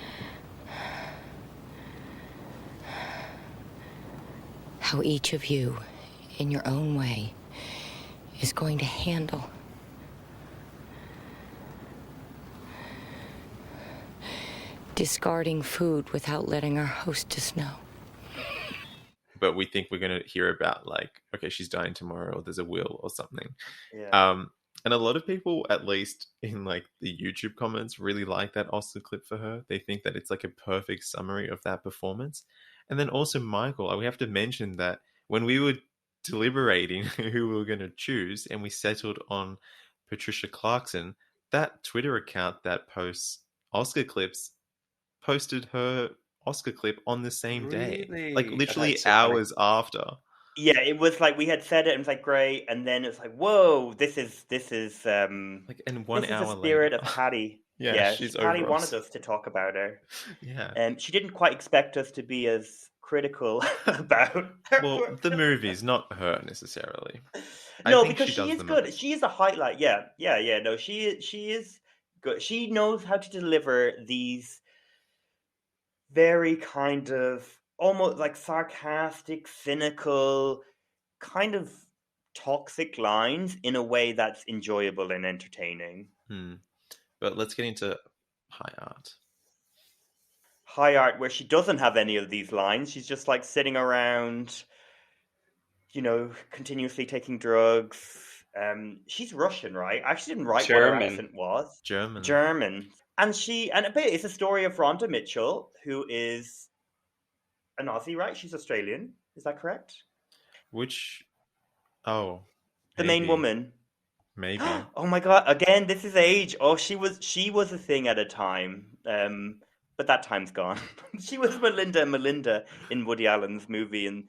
S8: How each of you, in your own way, is going to handle discarding food without letting our hostess know.
S7: But we think we're going to hear about, like, okay, she's dying tomorrow, or there's a will or something. And a lot of people, at least in like the YouTube comments, really like that Oscar clip for her. They think that it's like a perfect summary of that performance. And then also Michael, we have to mention that when we were deliberating who we were going to choose and we settled on Patricia Clarkson, that Twitter account that posts Oscar clips posted her Oscar clip on the same day. Like
S5: Really?
S7: literally
S5: That's so funny.
S7: hours after.
S6: Yeah, it was like we had said it and it was like great, and then it's like, whoa, this is
S7: like, and 1
S6: this is
S7: hour
S6: the spirit
S7: later.
S6: of Patty.
S7: Yeah, she's
S6: Patty
S7: over
S6: wanted
S7: us.
S6: us to talk about her.
S7: Yeah.
S6: And she didn't quite expect us to be as critical about her.
S7: Well, the movies, not her necessarily.
S6: No,
S7: I think
S6: because
S7: she
S6: she
S7: does
S6: is
S7: them
S6: good. She is a highlight. Yeah. No, she is good. She knows how to deliver these very kind of almost like sarcastic, cynical, kind of toxic lines in a way that's enjoyable and entertaining.
S7: But let's get into high art.
S6: High art, where she doesn't have any of these lines. She's just like sitting around, continuously taking drugs. She's Russian, right? I actually didn't write what her
S5: German.
S6: accent was.
S7: German.
S6: And it's a story of Rhonda Mitchell, who is an Aussie, right? She's Australian. Is that correct?
S7: The
S6: main woman.
S7: Maybe.
S6: Oh my god! Again, this is age. Oh, she was a thing at a time. But that time's gone. She was Melinda in Woody Allen's movie and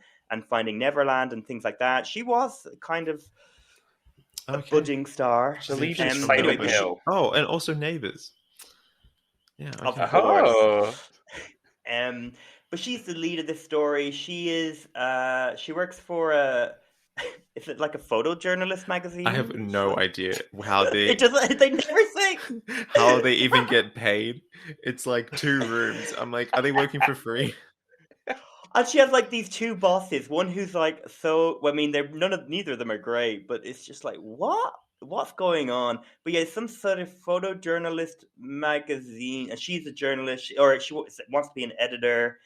S6: Finding Neverland and things like that. She was kind of a budding star.
S5: The lead in
S6: Anyway,
S5: Silent Hill.
S7: And also Neighbours. Yeah,
S6: of
S7: okay.
S6: course. But she's the lead of this story. She is. She works for a. Is it like a photojournalist magazine?
S7: I have no idea how they.
S6: They never say
S7: how they even get paid. It's like 2 rooms. I'm like, are they working for free?
S6: And she has like these 2 bosses. One who's like neither of them are great, but it's just like what's going on? But yeah, some sort of photojournalist magazine, and she's a journalist, or she wants to be an editor,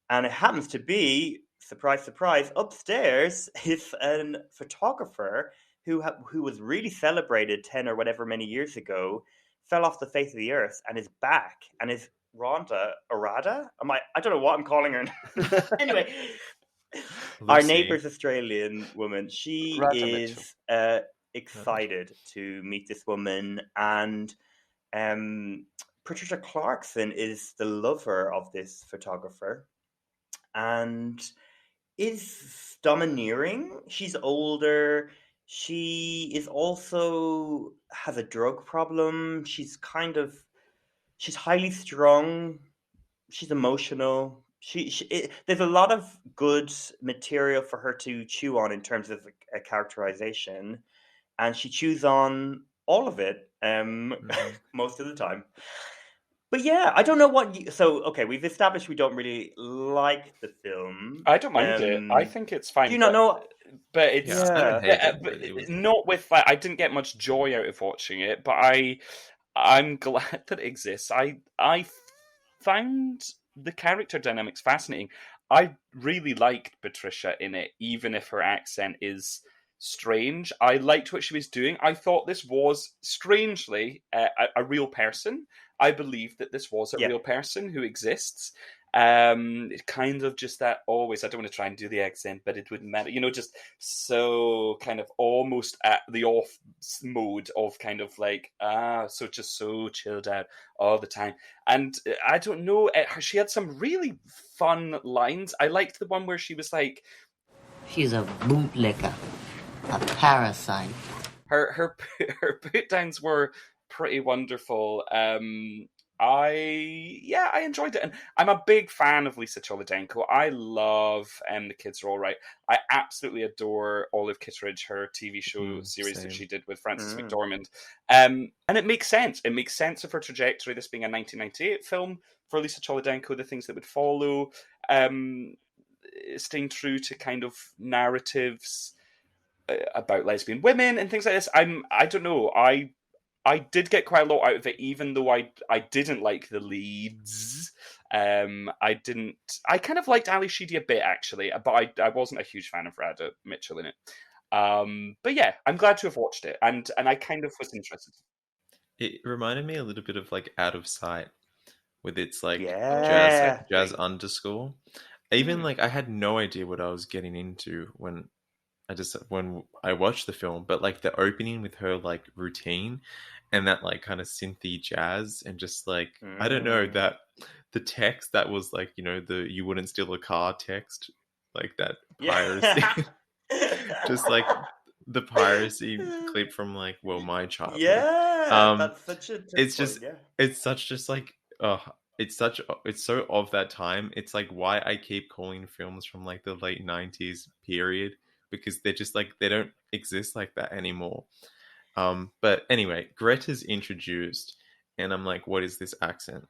S6: and it happens to be. Surprise, surprise! Upstairs is a photographer who was really celebrated 10 or whatever many years ago, fell off the face of the earth, and is back, and is Rhonda Arada. I don't know what I'm calling her. Anyway, our neighbour's Australian woman. She is excited to meet this woman, and Patricia Clarkson is the lover of this photographer, and is domineering. She's older. She is also has a drug problem. She's highly strung. She's emotional. There's a lot of good material for her to chew on in terms of a characterization, and she chews on all of it most of the time. But yeah, I don't know we've established we don't really like the film.
S5: I don't mind it. I think it's fine.
S6: Do you not know?
S5: But it's
S7: it
S5: not with like I didn't get much joy out of watching it, but I'm glad that it exists. I found the character dynamics fascinating. I really liked Patricia in it, even if her accent is strange. I liked what she was doing. I thought this was strangely a real person. I believe that this was a real person who exists. Kind of just that always, I don't want to try and do the accent, but it wouldn't matter. Just so kind of almost at the off mode of kind of like, so just so chilled out all the time. And I don't know, she had some really fun lines. I liked the one where she was like,
S8: she's a bootlicker, a parasite.
S5: Her put downs were pretty wonderful. I enjoyed it, and I'm a big fan of Lisa Cholodenko. I love The Kids Are All Right. I absolutely adore Olive Kitteridge, her TV show series that she did with Frances McDormand. And it makes sense. It makes sense of her trajectory, this being a 1998 film for Lisa Cholodenko, the things that would follow, staying true to kind of narratives about lesbian women and things like this. I don't know. I did get quite a lot out of it, even though I didn't like the leads. I kind of liked Ali Sheedy a bit, actually, but I wasn't a huge fan of Rada Mitchell in it. But yeah, I'm glad to have watched it, and I kind of was interested.
S7: It reminded me a little bit of like Out of Sight with its like
S6: Yeah.
S7: jazz underscore. Even like I had no idea what I was getting into when I watched the film, but like the opening with her like routine and that like kind of synthy jazz and just like I don't know
S6: Mm.
S7: that the text that was like the "you wouldn't steal a car" text, like that piracy,
S6: Yeah.
S7: just like the piracy clip from like my childhood.
S6: Yeah, that's such a touch
S7: It's
S6: point.
S7: just
S6: Yeah.
S7: it's such just like it's so of that time. It's like why I keep calling films from like the late 90s period because they're just like they don't exist like that anymore. But anyway, Greta's introduced and I'm like, what is this accent?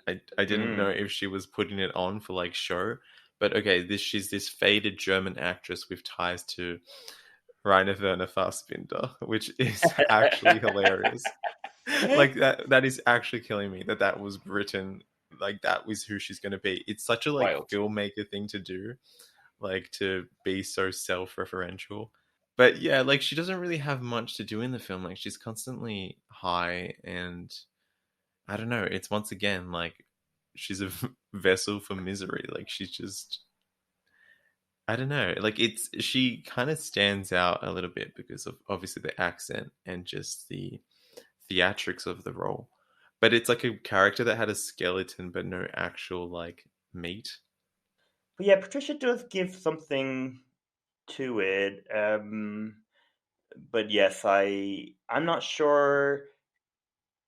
S7: I didn't know
S6: Mm.
S7: if she was putting it on for like show, but okay, she's this faded German actress with ties to Rainer Werner Fassbinder, which is actually hilarious. Like that is actually killing me that was written like that was who she's going to be. It's such a like
S5: Wild.
S7: filmmaker thing to do, like to be so self-referential. But yeah, like she doesn't really have much to do in the film. Like she's constantly high and I don't know, it's once again like she's a vessel for misery. Like she's just I don't know. Like she kind of stands out a little bit because of obviously the accent and just the theatrics of the role. But it's like a character that had a skeleton but no actual like meat.
S6: But yeah, Patricia does give something to it. But yes, I'm not sure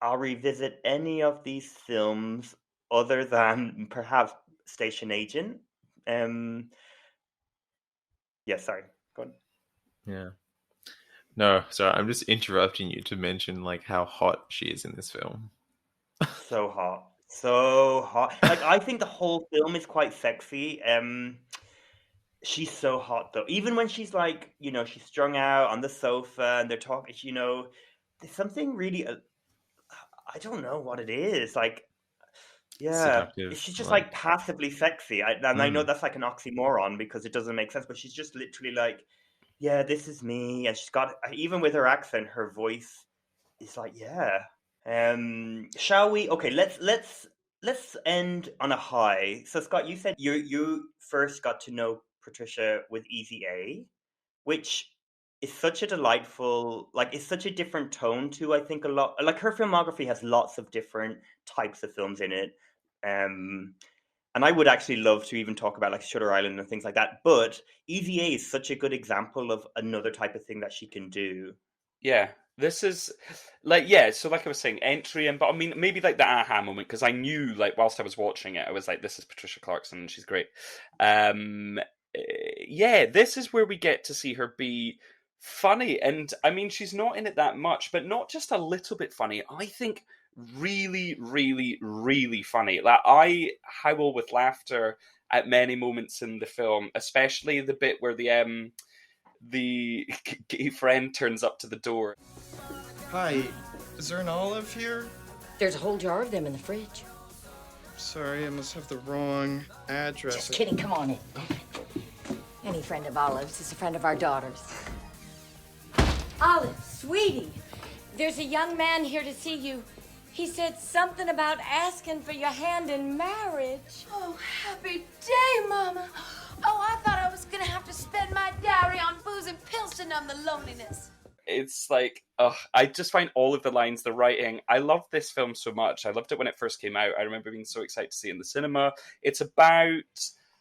S6: I'll revisit any of these films other than perhaps Station Agent. Um, yeah, sorry. Go on.
S7: Yeah. No, sorry, I'm just interrupting you to mention like how hot she is in this film.
S6: So hot. So hot. Like I think the whole film is quite sexy. She's so hot though. Even when she's like, she's strung out on the sofa and they're talking, there's something really I don't know what it is. Like, yeah,
S7: Seductive,
S6: she's just like
S7: like
S6: passively sexy. And I know
S7: mm,
S6: that's like an oxymoron because it doesn't make sense, but she's just literally like, yeah, this is me. And she's got even with her accent, her voice is like, yeah. Shall we? Okay, let's end on a high. So Scott, you said you first got to know Patricia with Easy A, which is such a delightful, like it's such a different tone to I think a lot. Like her filmography has lots of different types of films in it. Um, and I would actually love to even talk about like Shutter Island and things like that. But Easy A is such a good example of another type of thing that she can do.
S5: Yeah, this is like yeah. So like I was saying, entry and but I mean maybe like the aha moment because I knew like whilst I was watching it, I was like, this is Patricia Clarkson and she's great. Um, yeah, this is where we get to see her be funny, and I mean she's not in it that much, but not just a little bit funny. I think really, really, really funny. Like I howl with laughter at many moments in the film, especially the bit where the gay friend turns up to the door.
S11: Hi, is there an olive here?
S8: There's a whole jar of them in the fridge.
S11: Sorry, I must have the wrong address.
S8: Just kidding, come on in.
S12: Any friend of Olive's is a friend of our daughter's. Olive, sweetie, there's a young man here to see you. He said something about asking for your hand in marriage.
S2: Oh, happy day, Mama. Oh, I thought I was gonna have to spend my dowry on booze and pills to numb the loneliness.
S5: It's like, I just find all of the lines, the writing. I love this film so much. I loved it when it first came out. I remember being so excited to see it in the cinema. It's about,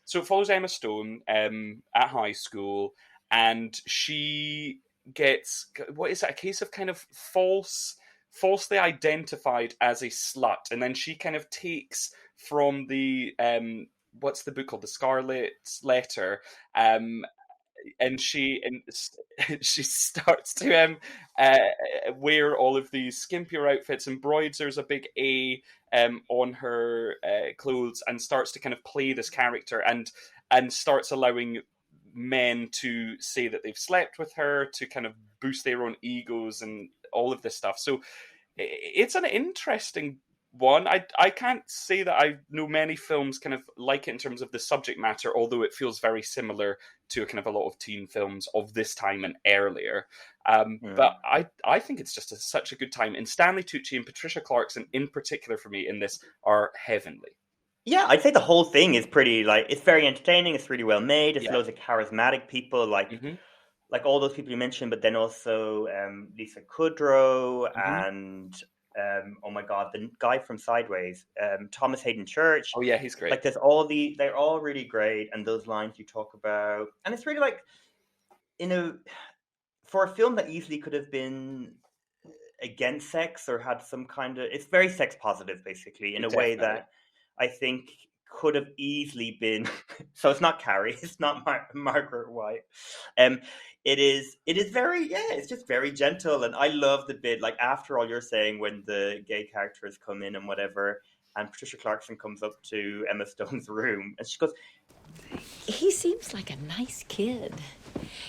S5: so it follows Emma Stone at high school, and she gets, what is it, a case of kind of falsely identified as a slut, and then she kind of takes from the what's the book called, The Scarlet Letter, and she she starts to wear all of these skimpier outfits, embroiders a big A on her clothes, and starts to kind of play this character, and starts allowing men to say that they've slept with her to kind of boost their own egos and all of this stuff. So it's an interesting one. I can't say that I know many films kind of like it in terms of the subject matter, although it feels very similar to kind of a lot of teen films of this time and earlier. But I think it's just such a good time. And Stanley Tucci and Patricia Clarkson, in particular for me, in this are heavenly.
S6: Yeah, I'd say the whole thing is pretty, like, it's very entertaining. It's really well made. It's loads of charismatic people, like all those people you mentioned, but then also Lisa Kudrow and oh my god, the guy from Sideways, Thomas Hayden Church.
S5: Oh yeah, he's great.
S6: Like, they're all really great, and those lines you talk about, and it's really like, for a film that easily could have been against sex or had some kind of, it's very sex positive basically in a way that I think could have easily been. So it's not Carrie, it's not Margaret White. It is very, it's just very gentle, and I love the bit, like, after all you're saying, when the gay characters come in and whatever, and Patricia Clarkson comes up to Emma Stone's room and she goes,
S8: He seems like a nice kid.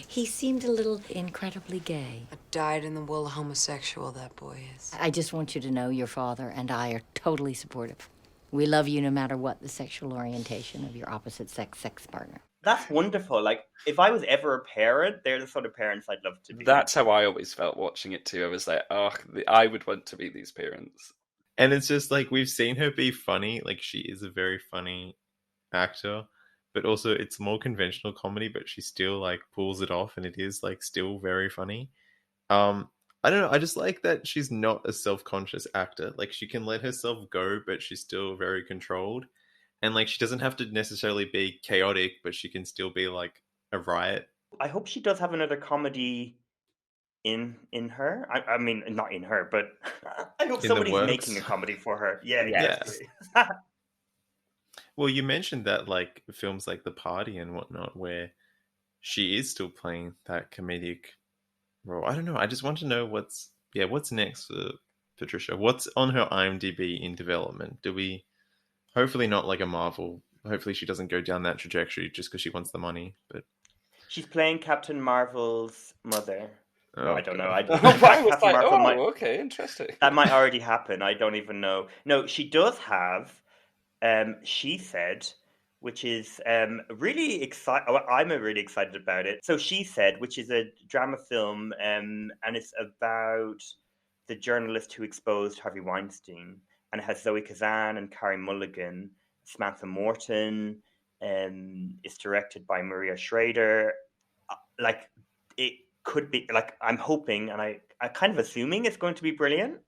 S8: He seemed a little incredibly gay.
S2: A dyed-in-the-wool homosexual, that boy is.
S8: I just want you to know your father and I are totally supportive. We love you no matter what the sexual orientation of your opposite sex partner.
S6: That's wonderful. Like, if I was ever a parent, they're the sort of parents I'd love to be.
S5: That's how I always felt watching it too. I was like, oh, I would want to be these parents.
S7: And it's just like, we've seen her be funny. Like, she is a very funny actor, but also it's more conventional comedy, but she still like pulls it off, and it is like still very funny. I don't know. I just like that she's not a self-conscious actor. Like, she can let herself go, but she's still very controlled. And like, she doesn't have to necessarily be chaotic, but she can still be like a riot.
S6: I hope she does have another comedy in her. I mean, not in her, but I hope somebody's making a comedy for her. Yeah, exactly.
S7: Well, you mentioned that, like, films like The Party and whatnot, where she is still playing that comedic role. I don't know. I just want to know what's next for Patricia. What's on her IMDb in development? Do we, hopefully not like a Marvel. Hopefully she doesn't go down that trajectory just because she wants the money. But
S6: she's playing Captain Marvel's mother.
S7: Oh,
S6: I don't know.
S5: Okay, interesting.
S6: That might already happen. I don't even know. No, she does have She Said, which is really exciting. I'm really excited about it. So She Said, which is a drama film, and it's about the journalist who exposed Harvey Weinstein. And it has Zoe Kazan and Carey Mulligan, Samantha Morton, it's directed by Maria Schrader. Like, it could be, like, I'm hoping, and I kind of assuming it's going to be brilliant.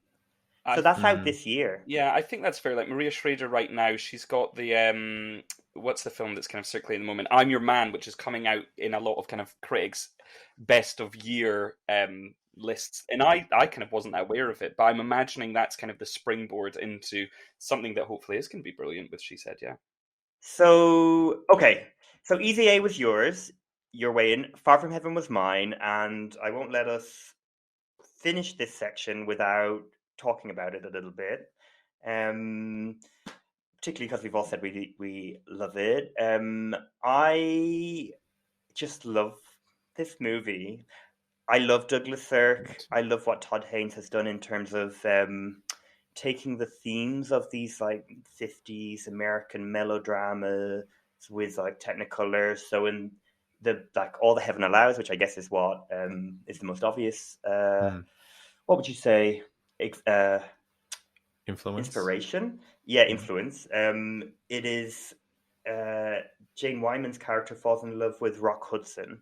S6: So that's out this year.
S5: Yeah, I think that's fair. Like, Maria Schrader right now, she's got the what's the film that's kind of circulating at the moment? I'm Your Man, which is coming out in a lot of kind of critics' best of year lists. And I kind of wasn't aware of it, but I'm imagining that's kind of the springboard into something that hopefully is going to be brilliant with She Said, yeah.
S6: So, okay. So Easy A was yours. Your way in. Far From Heaven was mine. And I won't let us finish this section without talking about it a little bit, particularly because we've all said we love it. I just love this movie. I love Douglas Sirk. I love what Todd Haynes has done in terms of taking the themes of these like 50s American melodramas with like Technicolor. So in the like All the Heaven Allows, which I guess is what is the most obvious. What would you say?
S7: Influence?
S6: Inspiration? Yeah, influence. It is Jane Wyman's character falls in love with Rock Hudson,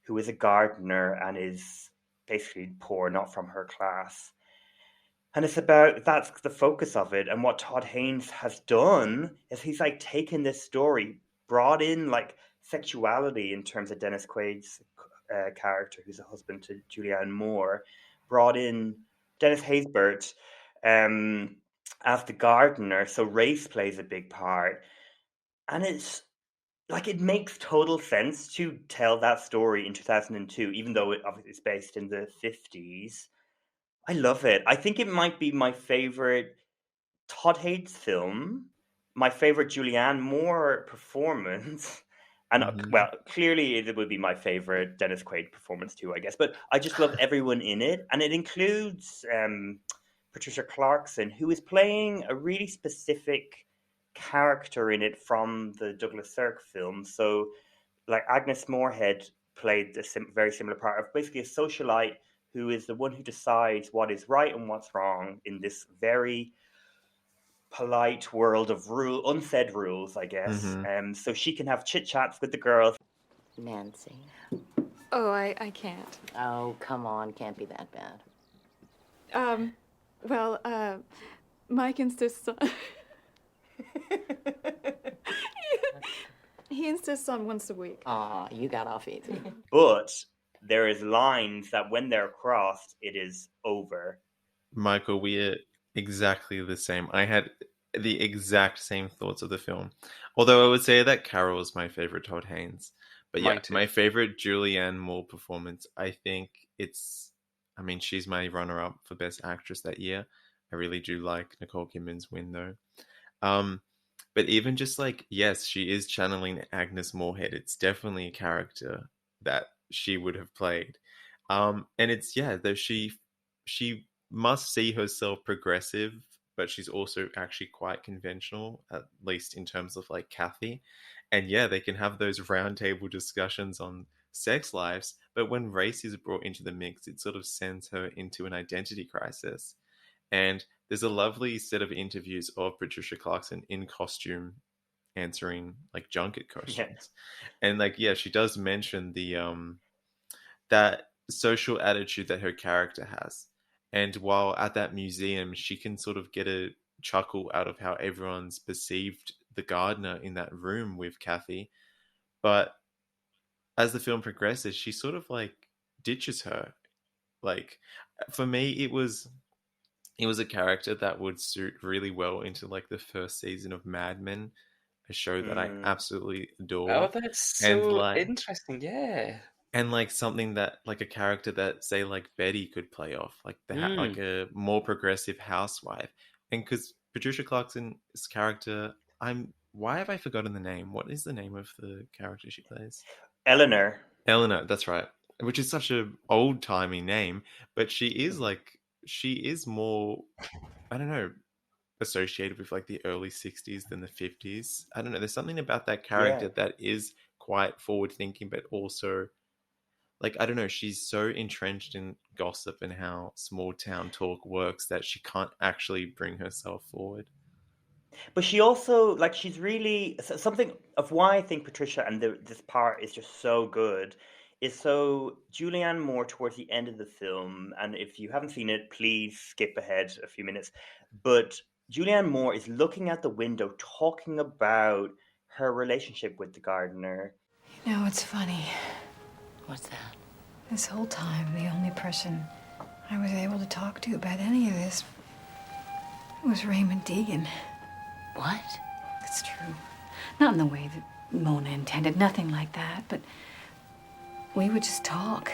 S6: who is a gardener and is basically poor, not from her class. And it's about, that's the focus of it. And what Todd Haynes has done is he's like taken this story, brought in like sexuality in terms of Dennis Quaid's character, who's a husband to Julianne Moore, brought in Dennis Haysbert as the gardener. So race plays a big part. And it's like, it makes total sense to tell that story in 2002, even though it obviously is based in the 50s. I love it. I think it might be my favorite Todd Haynes film, my favorite Julianne Moore performance. And well, clearly it would be my favorite Dennis Quaid performance too, I guess. But I just love everyone in it. And it includes Patricia Clarkson, who is playing a really specific character in it from the Douglas Sirk film. So, like Agnes Moorehead played a very similar part of basically a socialite who is the one who decides what is right and what's wrong in this very polite world of unsaid rules, I guess. So she can have chit chats with the girls.
S8: Nancy.
S1: Oh, I can't.
S8: Oh, come on. Can't be that bad.
S1: Mike insists on... he insists on once a week.
S8: Aw, you got off easy.
S6: But there is lines that when they're crossed, it is over.
S7: Michael, we're exactly the same. I had the exact same thoughts of the film. Although I would say that Carol is my favorite Todd Haynes. But yeah, my favorite Julianne Moore performance, I think she's my runner-up for Best Actress that year. I really do like Nicole Kidman's win, though. But even just yes, she is channeling Agnes Moorehead. It's definitely a character that she would have played. And it's, though she must see herself progressive, but she's also actually quite conventional, at least in terms of Kathy. And they can have those roundtable discussions on sex lives, but when race is brought into the mix, it sort of sends her into an identity crisis. And there's a lovely set of interviews of Patricia Clarkson in costume answering junket questions. And she does mention the that social attitude that her character has. And while at that museum, she can sort of get a chuckle out of how everyone's perceived the gardener in that room with Kathy. But as the film progresses, she sort of ditches her. For me, it was a character that would suit really well into the first season of Mad Men, a show that I absolutely adore.
S5: Oh, that's so interesting, yeah.
S7: And something that a character that say Betty could play off, a more progressive housewife. And because Patricia Clarkson's character, why have I forgotten the name? What is the name of the character she plays?
S6: Eleanor,
S7: that's right. Which is such a old-timey name, but she is more, I don't know, associated with the early 60s than the 50s. I don't know. There's something about that character that is quite forward-thinking, but also I don't know, she's so entrenched in gossip and how small town talk works that she can't actually bring herself forward.
S6: But she also, she's really, something of why I think Patricia and this part is just so good is so Julianne Moore towards the end of the film, and if you haven't seen it, please skip ahead a few minutes, but Julianne Moore is looking out the window talking about her relationship with the gardener.
S13: You know, it's funny.
S8: What's that?
S13: This whole time, the only person I was able to talk to about any of this was Raymond Deegan.
S8: What?
S13: It's true. Not in the way that Mona intended, nothing like that, but we would just talk.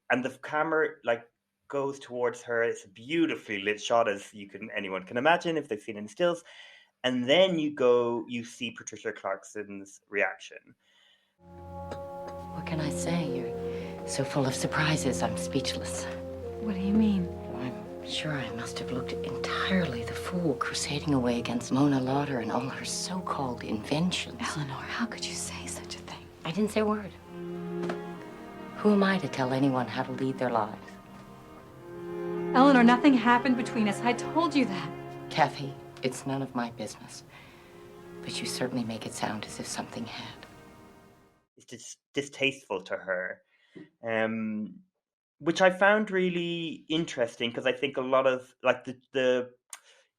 S6: And the camera, goes towards her. It's a beautifully lit shot, as anyone can imagine if they've seen it in stills. And then you see Patricia Clarkson's reaction.
S8: What can I say? You're so full of surprises, I'm speechless.
S13: What do you mean?
S8: I'm sure I must have looked entirely the fool crusading away against Mona Lauder and all her so-called inventions.
S13: Eleanor, how could you say such a thing?
S8: I didn't say a word. Who am I to tell anyone how to lead their lives?
S1: Eleanor, nothing happened between us. I told you that.
S8: Kathy, it's none of my business. But you certainly make it sound as if something had.
S6: It's just distasteful to her. Which I found really interesting because I think a lot of the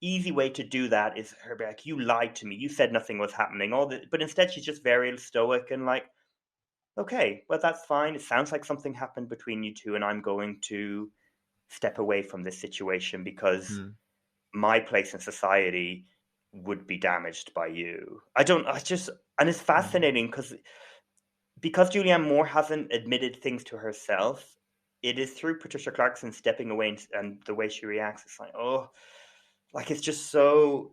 S6: easy way to do that is her be like, you lied to me, you said nothing was happening, but instead she's just very stoic and okay, well that's fine, it sounds like something happened between you two and I'm going to step away from this situation because my place in society would be damaged by you. And it's fascinating because Julianne Moore hasn't admitted things to herself, it is through Patricia Clarkson stepping away and the way she reacts. It's it's just so,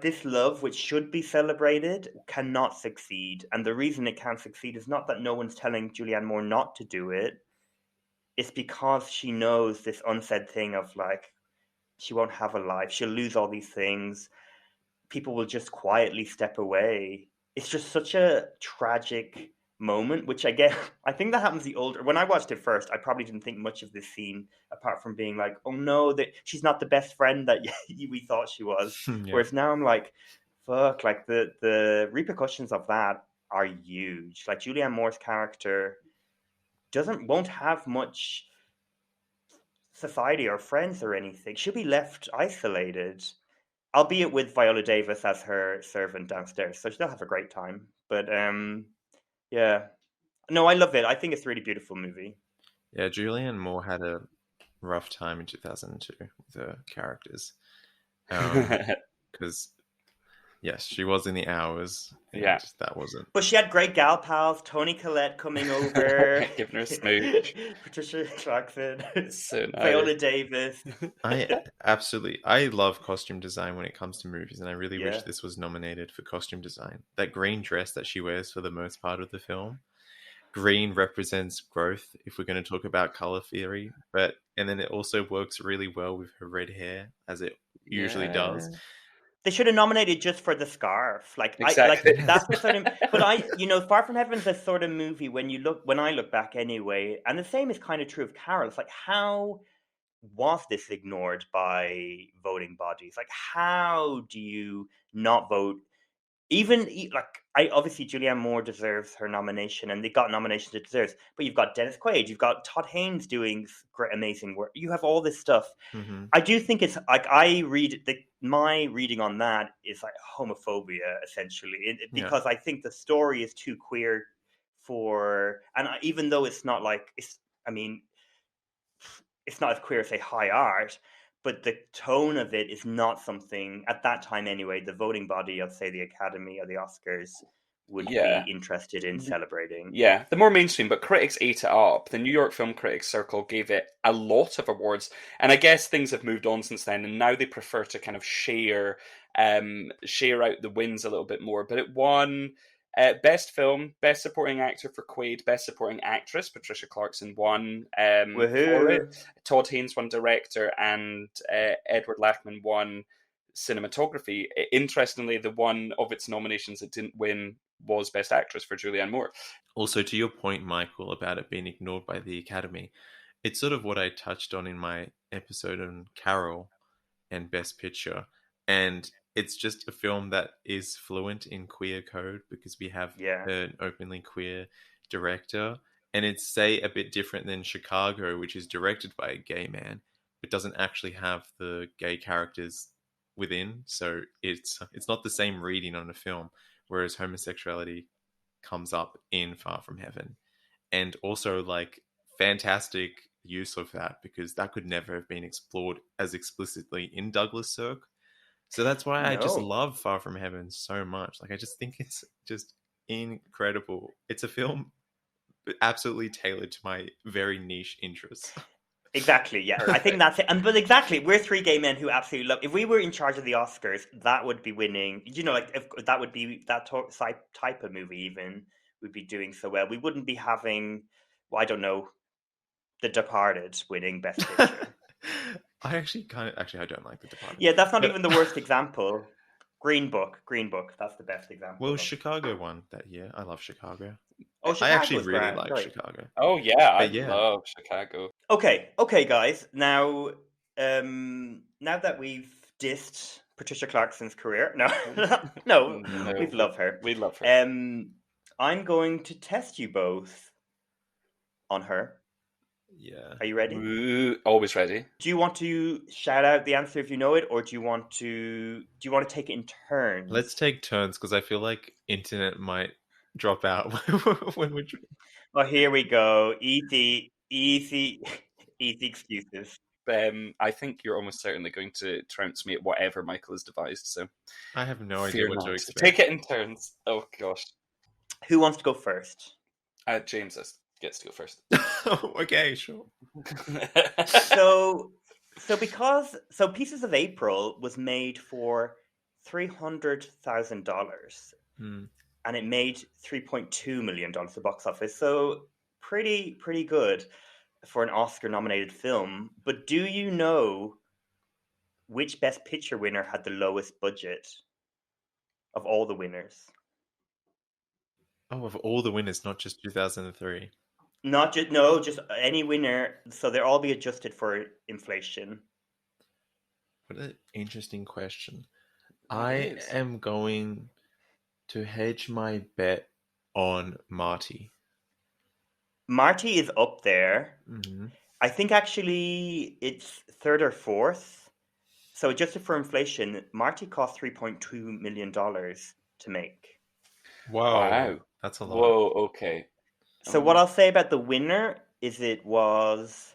S6: this love, which should be celebrated, cannot succeed. And the reason it can't succeed is not that no one's telling Julianne Moore not to do it. It's because she knows this unsaid thing of She won't have a life. She'll lose all these things. People will just quietly step away. It's just such a tragic moment, which I get. I think that happens the older. When I watched it first, I probably didn't think much of this scene, apart from being like, "Oh no, that she's not the best friend that we thought she was."
S7: Yeah.
S6: Whereas now I'm like, "Fuck!" Like the repercussions of that are huge. Like Julianne Moore's character won't have much society or friends or anything. She'll be left isolated, albeit with Viola Davis as her servant downstairs. So she'll have a great time. But yeah, no, I love it. I think it's a really beautiful movie.
S7: Yeah, Julianne Moore had a rough time in 2002 with her characters. Because, yes, she was in The Hours. And
S5: Yeah.
S7: that wasn't.
S6: But she had great gal pals, Toni Collette coming over.
S5: Giving her a smooch.
S6: Patricia Clarkson.
S5: So nice.
S6: Viola Davis.
S7: I love costume design when it comes to movies, and I really wish this was nominated for costume design. That green dress that she wears for the most part of the film. Green represents growth, if we're going to talk about color theory, and then it also works really well with her red hair, as it usually does.
S6: They should have nominated just for the scarf. Like,
S5: exactly.
S6: That's the sort of. But Far From Heaven's a sort of movie when I look back anyway, and the same is kind of true of Carol. It's like, how was this ignored by voting bodies? Like, how do you not vote? Obviously Julianne Moore deserves her nomination, and they got nominations it deserves. But you've got Dennis Quaid, you've got Todd Haynes doing great, amazing work. You have all this stuff.
S7: Mm-hmm.
S6: I do think it's like my reading on that is like homophobia essentially, because I think the story is too queer even though it's not like it's not as queer as say High Art. But the tone of it is not something, at that time anyway, the voting body of, say, the Academy or the Oscars would be interested in celebrating.
S5: Yeah, the more mainstream, but critics ate it up. The New York Film Critics Circle gave it a lot of awards, and I guess things have moved on since then, and now they prefer to kind of share out the wins a little bit more. But it won Best Film, Best Supporting Actor for Quaid, Best Supporting Actress, Patricia Clarkson won for it. Todd Haynes won Director, and Edward Lachman won Cinematography. Interestingly, the one of its nominations that didn't win was Best Actress for Julianne Moore.
S7: Also, to your point, Michael, about it being ignored by the Academy, it's sort of what I touched on in my episode on Carol and Best Picture. And it's just a film that is fluent in queer code because we have an openly queer director. And it's, say, a bit different than Chicago, which is directed by a gay man, but doesn't actually have the gay characters within. So it's not the same reading on a film, whereas homosexuality comes up in Far From Heaven. And also, like, fantastic use of that, because that could never have been explored as explicitly in Douglas Sirk. So that's why I just love Far From Heaven so much. Like, I just think it's just incredible. It's a film absolutely tailored to my very niche interests.
S6: Exactly, yeah. I think that's it. But exactly, we're three gay men who absolutely love. If we were in charge of the Oscars, that would be winning. Like, if that would be that type of movie. Even would be doing so well. We wouldn't be having, I don't know, The Departed winning Best Picture.
S7: I don't like The Departed.
S6: Yeah, that's not even the worst example. Green Book, that's the best example.
S7: Well, Chicago won that year. I love Chicago.
S6: Oh,
S7: I actually really like Chicago.
S5: Oh yeah, I love Chicago.
S6: Okay, guys. Now that we've dissed Patricia Clarkson's career, no, we love her.
S5: We love her.
S6: I'm going to test you both on her.
S7: Yeah.
S6: Are you ready?
S5: Ooh, always ready.
S6: Do you want to shout out the answer if you know it, or do you want to take it in turns?
S7: Let's take turns, because I feel like internet might drop out when we're.
S6: Oh, here we go. Easy excuses.
S5: I think you're almost certainly going to trounce me at whatever Michael has devised. So
S7: I have no idea what to expect.
S5: Take it in turns. Oh gosh.
S6: Who wants to go first?
S5: James gets to go first.
S7: Okay, sure.
S6: So Pieces of April was made for $300,000, and it made $3.2 million at the box office. So pretty good for an Oscar-nominated film. But do you know which Best Picture winner had the lowest budget of all the winners?
S7: Oh, of all the winners, not just 2003.
S6: Not just just any winner. So they'll all be adjusted for inflation.
S7: What an interesting question.
S5: It
S7: I
S5: is.
S7: am going to hedge my bet on Marty.
S6: Marty is up there.
S7: Mm-hmm.
S6: I think actually it's third or fourth. So adjusted for inflation, Marty cost $3.2 million to make.
S7: Wow. That's a lot.
S5: Whoa, okay.
S6: So what I'll say about the winner is it cost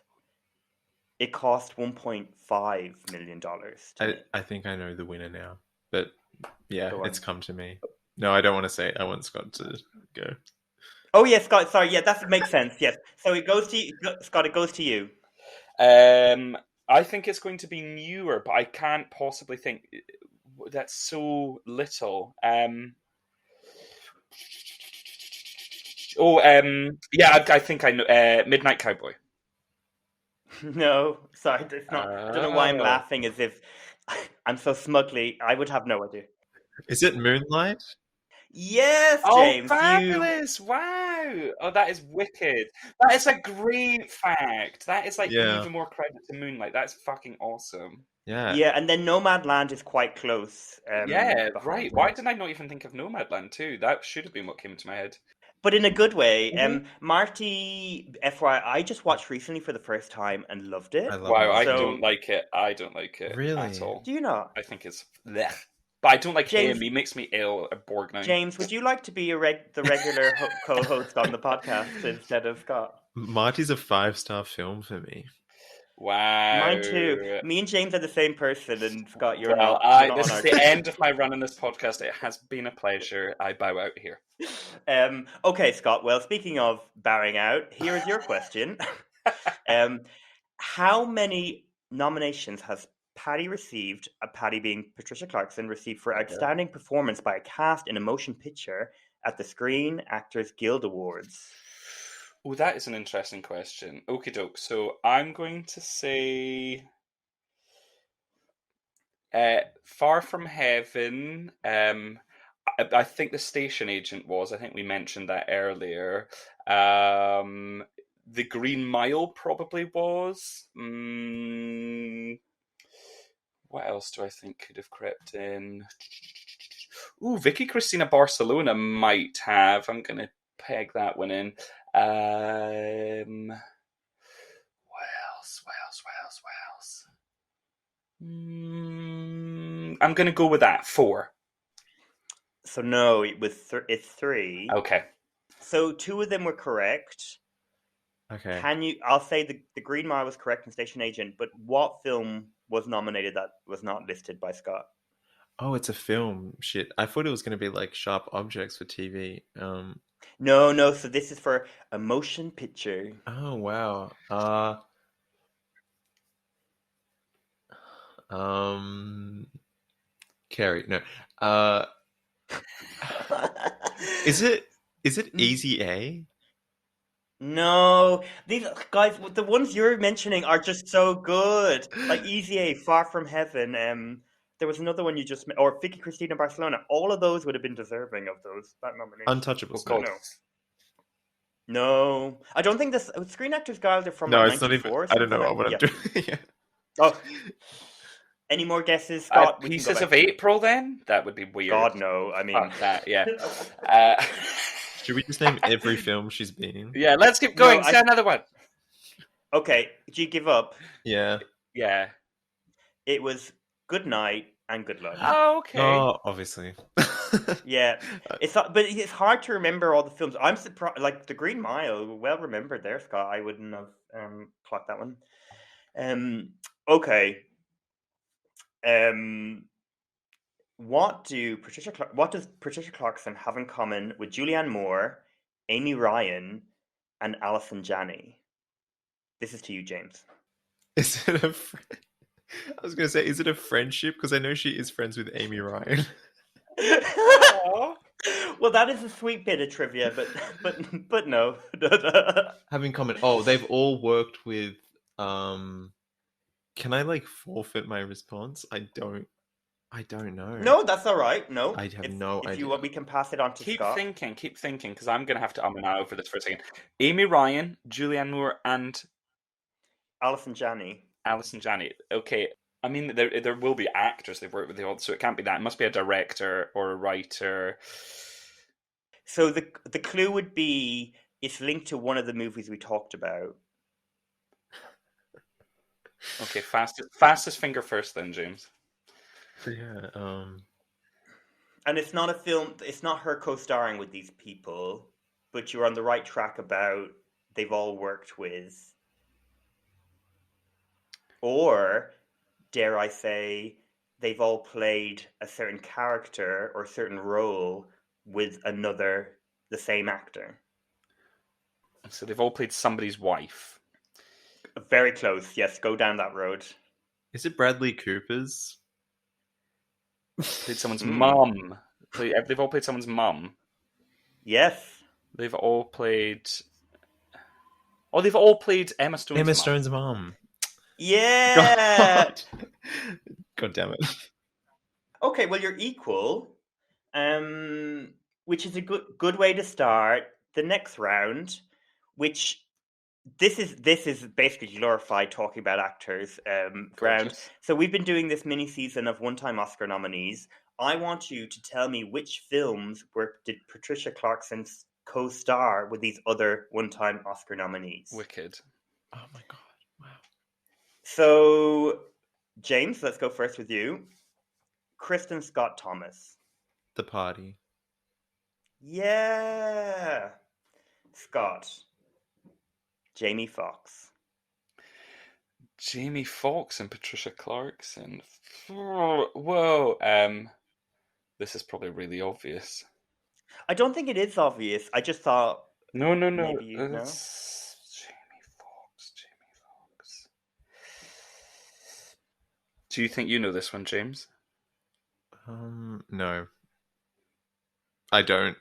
S6: $1.5 million to make.
S7: I think I know the winner now. But yeah,
S6: Go on.
S7: it's come to me. No, I don't want to say it. I want Scott to go.
S6: Oh yes, Scott. Sorry, yeah, that makes sense. Yes. So it goes to you, Scott. It goes to you.
S5: I think it's going to be newer, but I can't possibly think that's so little. Yeah, I think I know. Midnight Cowboy.
S6: No, sorry, it's not. I don't know why I'm
S5: Oh.
S6: laughing as if I'm so smugly. I would have no idea.
S7: Is it Moonlight?
S6: Yes,
S5: Oh,
S6: James.
S5: fabulous! Wow. Oh, that is wicked. That is a great fact. That is like
S7: Yeah.
S5: even more credit to Moonlight. That's fucking awesome.
S7: Yeah.
S6: Yeah, and then Nomadland is quite close.
S5: Yeah,
S6: behind
S5: right.
S6: it.
S5: Why didn't I not even think of Nomadland too? That should have been what came into my head.
S6: But in a good way.
S5: Mhm.
S6: Marty, FYI, I just watched recently for the first time and loved it.
S5: Wow, I
S6: So-
S5: don't like it. I don't like it
S7: Really?
S5: at all.
S6: Do you not?
S5: I think it's blech. But I don't like
S6: James-
S5: him. He makes me ill at Borgnine.
S6: James, would you like to be the regular co-host on the podcast instead of Scott?
S7: Marty's a 5-star film for me.
S5: Wow.
S6: Mine too. Me and James are the same person, and Scott, you're
S5: Well,
S6: not.
S5: this
S6: on
S5: is
S6: our
S5: the
S6: team.
S5: end of my run on this podcast. It has been a pleasure. I bow out here.
S6: Okay, Scott. Well, speaking of bowing out, here is your question. How many nominations has Patty received, Patty being Patricia Clarkson, received for outstanding performance by a cast in a motion picture at the Screen Actors Guild Awards?
S5: Oh, that is an interesting question. Okie doke. So I'm going to say Far From Heaven. I think the station agent was. I think we mentioned that earlier. The Green Mile probably was. What else do I think could have crept in? Ooh, Vicky Cristina Barcelona might have. I'm going to peg that one in. What else? I'm going to go with that. 4.
S6: So no, it was it's 3.
S5: Okay.
S6: So 2 of them were correct.
S7: Okay.
S6: I'll say the Green Mile was correct in Station Agent, but what film was nominated that was not listed by Scott?
S7: Oh, it's a film. Shit. I thought it was going to be like Sharp Objects for TV.
S6: No. So this is for a motion picture.
S7: Oh, wow. Carrie. No. Is it Easy A?
S6: No, these guys, the ones you're mentioning are just so good. Like Easy A, Far From Heaven. There was another one you just or Vicky Cristina Barcelona. All of those would have been deserving of that nomination.
S7: Untouchables.
S5: God.
S6: No, I don't think this Screen Actors Guild are from.
S7: No,
S6: like
S7: it's not even.
S6: 94 or
S7: I don't know
S6: something.
S7: what I'm
S6: Yeah.
S7: doing. Yeah.
S6: Oh, any more guesses, Scott? We can go
S5: Pieces
S6: back
S5: of
S6: to-
S5: April, then? That would be weird.
S6: God, no. I mean,
S5: Fuck that, yeah.
S7: Should we just name every film she's been in?
S5: Yeah, let's keep going.
S6: No,
S5: Say another one.
S6: Okay, do you give up?
S7: Yeah.
S5: Yeah.
S6: It was Good Night and Good Luck.
S5: Oh, okay.
S7: Oh, obviously.
S6: Yeah, it's not, but it's hard to remember all the films. I'm surprised, like The Green Mile, well remembered there, Scott. I wouldn't have clocked that one. Okay. What does Patricia Clarkson have in common with Julianne Moore, Amy Ryan, and Alison Janney? This is to you, James.
S7: Is it a? I was going to say, is it a friendship? Because I know she is friends with Amy Ryan.
S6: Well, that is a sweet bit of trivia, but no.
S7: Having comment. Oh, they've all worked with Can I forfeit my response? I don't know.
S6: No, that's all right. No,
S7: I have no
S6: if
S7: idea.
S6: you want, we can pass it on to
S5: Keep
S6: Scott.
S5: thinking, because I'm going to have to and ah over this for a second. Amy Ryan, Julianne Moore, and
S6: Alison Janney.
S5: Alison Janney. Okay, I mean there will be actors they've worked with, so it can't be that. It must be a director or a writer.
S6: So the clue would be it's linked to one of the movies we talked about.
S5: Okay, fastest finger first then, James.
S7: Yeah.
S6: And it's not a film. It's not her co-starring with these people, but you're on the right track about they've all worked with, or dare I say, they've all played a certain character or certain role with the same actor.
S5: So they've all played somebody's wife.
S6: Very close. Yes, go down that road.
S7: Is it Bradley Cooper's?
S5: Played someone's mum. They've all played someone's mum.
S6: Yes.
S5: They've all played. Oh, they've all played Emma Stone's mum.
S7: Emma Stone's mum.
S6: Yeah.
S7: God damn it.
S6: Okay, well you're equal, which is a good way to start the next round. Which this is basically glorified talking about actors round. So we've been doing this mini season of one-time Oscar nominees. I want you to tell me which films did Patricia Clarkson co-star with these other one-time Oscar nominees.
S5: Wicked.
S7: Oh my god! Wow.
S6: So, James, let's go first with you. Kristen Scott Thomas.
S7: The Party.
S6: Yeah. Scott. Jamie Foxx.
S5: Jamie Foxx and Patricia Clarkson. Whoa. This is probably really obvious.
S6: I don't think it is obvious. I just thought.
S5: No.
S6: Maybe you know.
S5: Jamie Foxx. Do you think you know this one, James?
S7: No. I don't.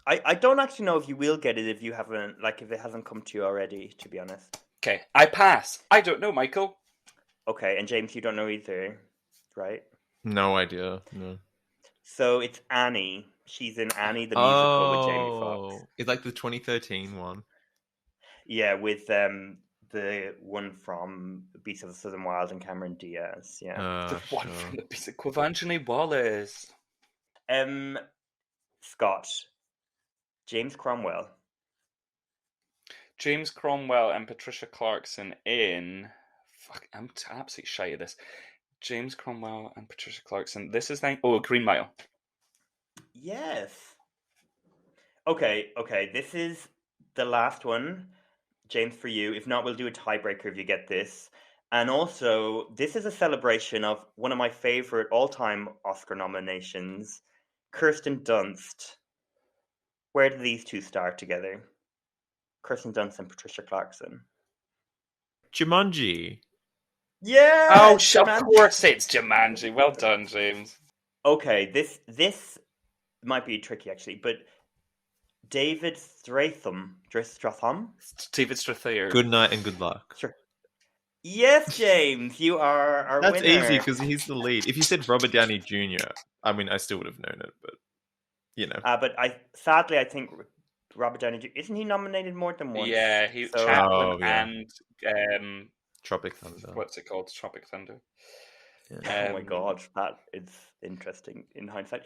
S6: I don't actually know if you will get it if you haven't, if it hasn't come to you already, to be honest.
S5: Okay, I pass. I don't know, Michael.
S6: Okay, and James, you don't know either, right?
S7: No idea. No.
S6: So it's Annie. She's in Annie the musical with Jamie Foxx.
S7: It's like the 2013 one.
S6: Yeah, with the one from Beasts of the Southern Wild and Cameron Diaz. Yeah,
S5: the one from the Beasts of Evangeline Wallace.
S6: Scott. James Cromwell.
S5: James Cromwell and Patricia Clarkson in. Fuck, I'm absolutely shy at this. James Cromwell and Patricia Clarkson. This is Green Mile.
S6: Yes. Okay. This is the last one, James, for you. If not, we'll do a tiebreaker if you get this. And also, this is a celebration of one of my favorite all-time Oscar nominations, Kirsten Dunst. Where do these two start together? Kirsten Dunst and Patricia Clarkson.
S7: Jumanji.
S6: Yeah.
S5: Oh, of course it's Jumanji. Well done, James.
S6: Okay, this might be tricky actually, but David Stratham.
S5: David Strathair.
S7: Good night and good luck.
S6: Sure. Yes, James, you are our winner.
S7: That's easy because he's the lead. If you said Robert Downey Jr., I mean, I still would have known it, but you know.
S6: But I think Robert Downey Jr. Isn't he nominated more than once?
S5: Yeah, Chaplin and
S7: Tropic Thunder.
S5: What's it called? Tropic Thunder.
S6: Yeah. Oh my god, that is interesting in hindsight.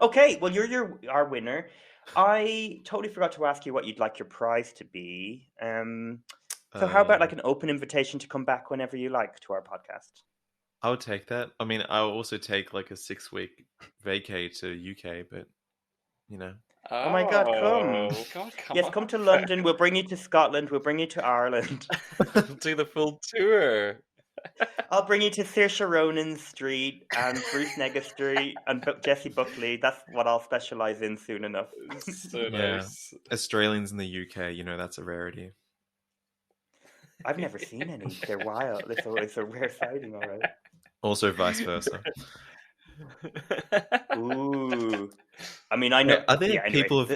S6: Okay, well you're our winner. I totally forgot to ask you what you'd like your prize to be. So how about an open invitation to come back whenever you like to our podcast?
S7: I would take that. I mean, I'll also take a 6-week vacay to UK, but you know.
S6: Oh my God, come! Yes, come to London. We'll bring you to Scotland. We'll bring you to Ireland.
S5: Do the full tour.
S6: I'll bring you to Saoirse Ronan Street and Bruce Nega Street and Jessie Buckley. That's what I'll specialise in soon enough.
S5: So nice.
S7: Australians in the UK, that's a rarity.
S6: I've never seen any. They're wild. It's a rare sighting, all right.
S7: Also, vice versa.
S6: Ooh. I mean, I know.
S7: Are there people
S6: of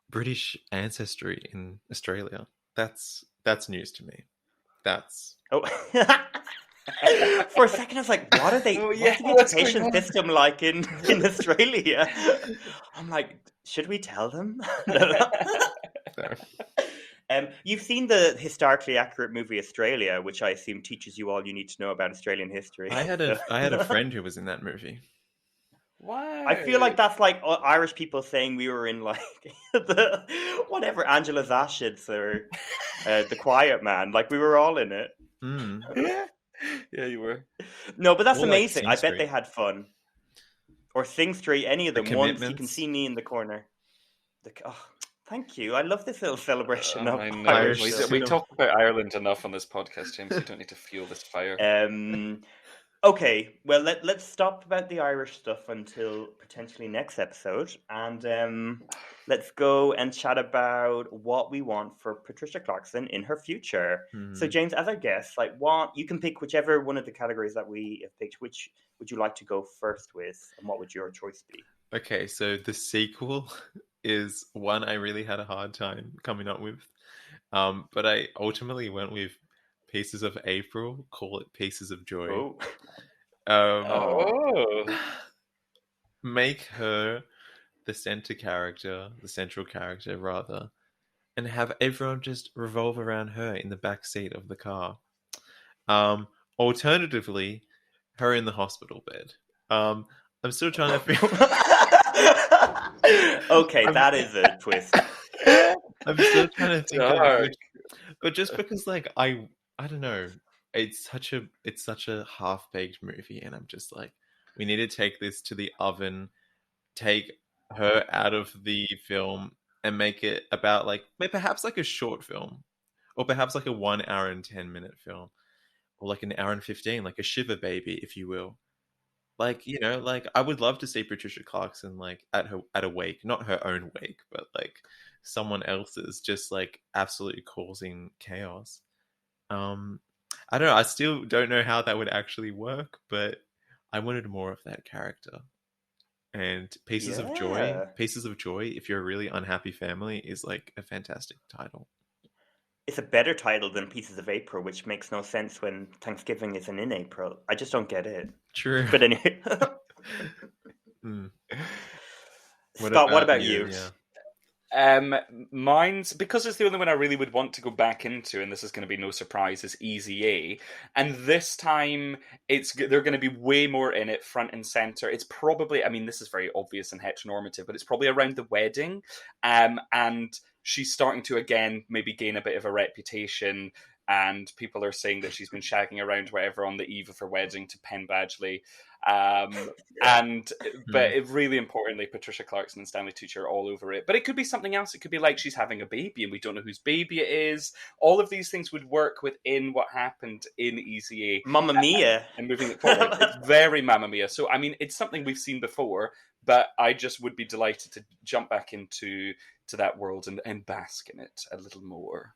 S7: British ancestry in Australia? That's news to me. That's
S6: Oh. For a second, I was like, what are they?
S5: Oh,
S6: What's
S5: yeah,
S6: the
S5: what's going
S6: education
S5: on?
S6: system like in Australia? I'm like, should we tell them? You've seen the historically accurate movie Australia, which I assume teaches you all you need to know about Australian history.
S7: I had a friend who was in that movie.
S5: Wow.
S6: I feel like that's like Irish people saying we were in like the whatever Angela's Ashes or The Quiet Man. Like we were all in it.
S7: Mm.
S5: Yeah, you were.
S6: No, but that's
S7: Or like
S6: amazing.
S7: Sing
S6: I bet
S7: Street.
S6: they had fun. Or Sing Street, any of
S7: The
S6: them. Once you can
S7: Commitments.
S6: see me in the corner. Thank you. I love this little celebration of
S5: I know.
S6: Irish
S5: We
S6: cinema.
S5: talk about Ireland enough on this podcast, James. You don't need to fuel this fire.
S6: Okay, well, let's stop about the Irish stuff until potentially next episode, and let's go and chat about what we want for Patricia Clarkson in her future. So, James, as our guest, like, what you can pick whichever one of the categories that we have picked. Which would you like to go first with, and what would your choice be?
S7: Okay, so the sequel is one I really had a hard time coming up with, but I ultimately went with Pieces of April. Call it Pieces of Joy. Make her the central character rather, and have everyone just revolve around her in the back seat of the car. Alternatively, her in the hospital bed. I'm still trying to figure.
S6: Okay, that is a twist.
S7: I'm still trying to think of which, but just because like I don't know, it's such a half-baked movie, and I'm just like, we need to take this to the oven, take her out of the film, and make it about like perhaps like a short film, or perhaps like a 1 hour and 10-minute film, or like an hour and 15, like a Shiver Baby, if you will. Like, you know, like I would love to see Patricia Clarkson like at a wake, not her own wake, but like someone else's, just like absolutely causing chaos. I don't know. I still don't know how that would actually work, but I wanted more of that character. And Pieces of Joy, if you're a really unhappy family, is like a fantastic title.
S6: It's a better title than Pieces of April, which makes no sense when Thanksgiving isn't in April. I just don't get it.
S7: True.
S6: But anyway. Scott, what about you?
S5: Mine's, because it's the only one I really would want to go back into, and this is going to be no surprise, is Easy A. And this time, they're going to be way more in it, front and center. It's probably, I mean, this is very obvious and heteronormative, but it's probably around the wedding. And she's starting to, again, maybe gain a bit of a reputation, and people are saying that she's been shagging around whatever on the eve of her wedding to Penn Badgley. But really importantly, Patricia Clarkson and Stanley Tucci are all over it. But it could be something else. It could be like she's having a baby and we don't know whose baby it is. All of these things would work within what happened in Easy A.
S6: Mamma Mia.
S5: And moving it forward. It's very Mamma Mia. So, I mean, it's something we've seen before, but I just would be delighted to jump back into that world and bask in it a little more.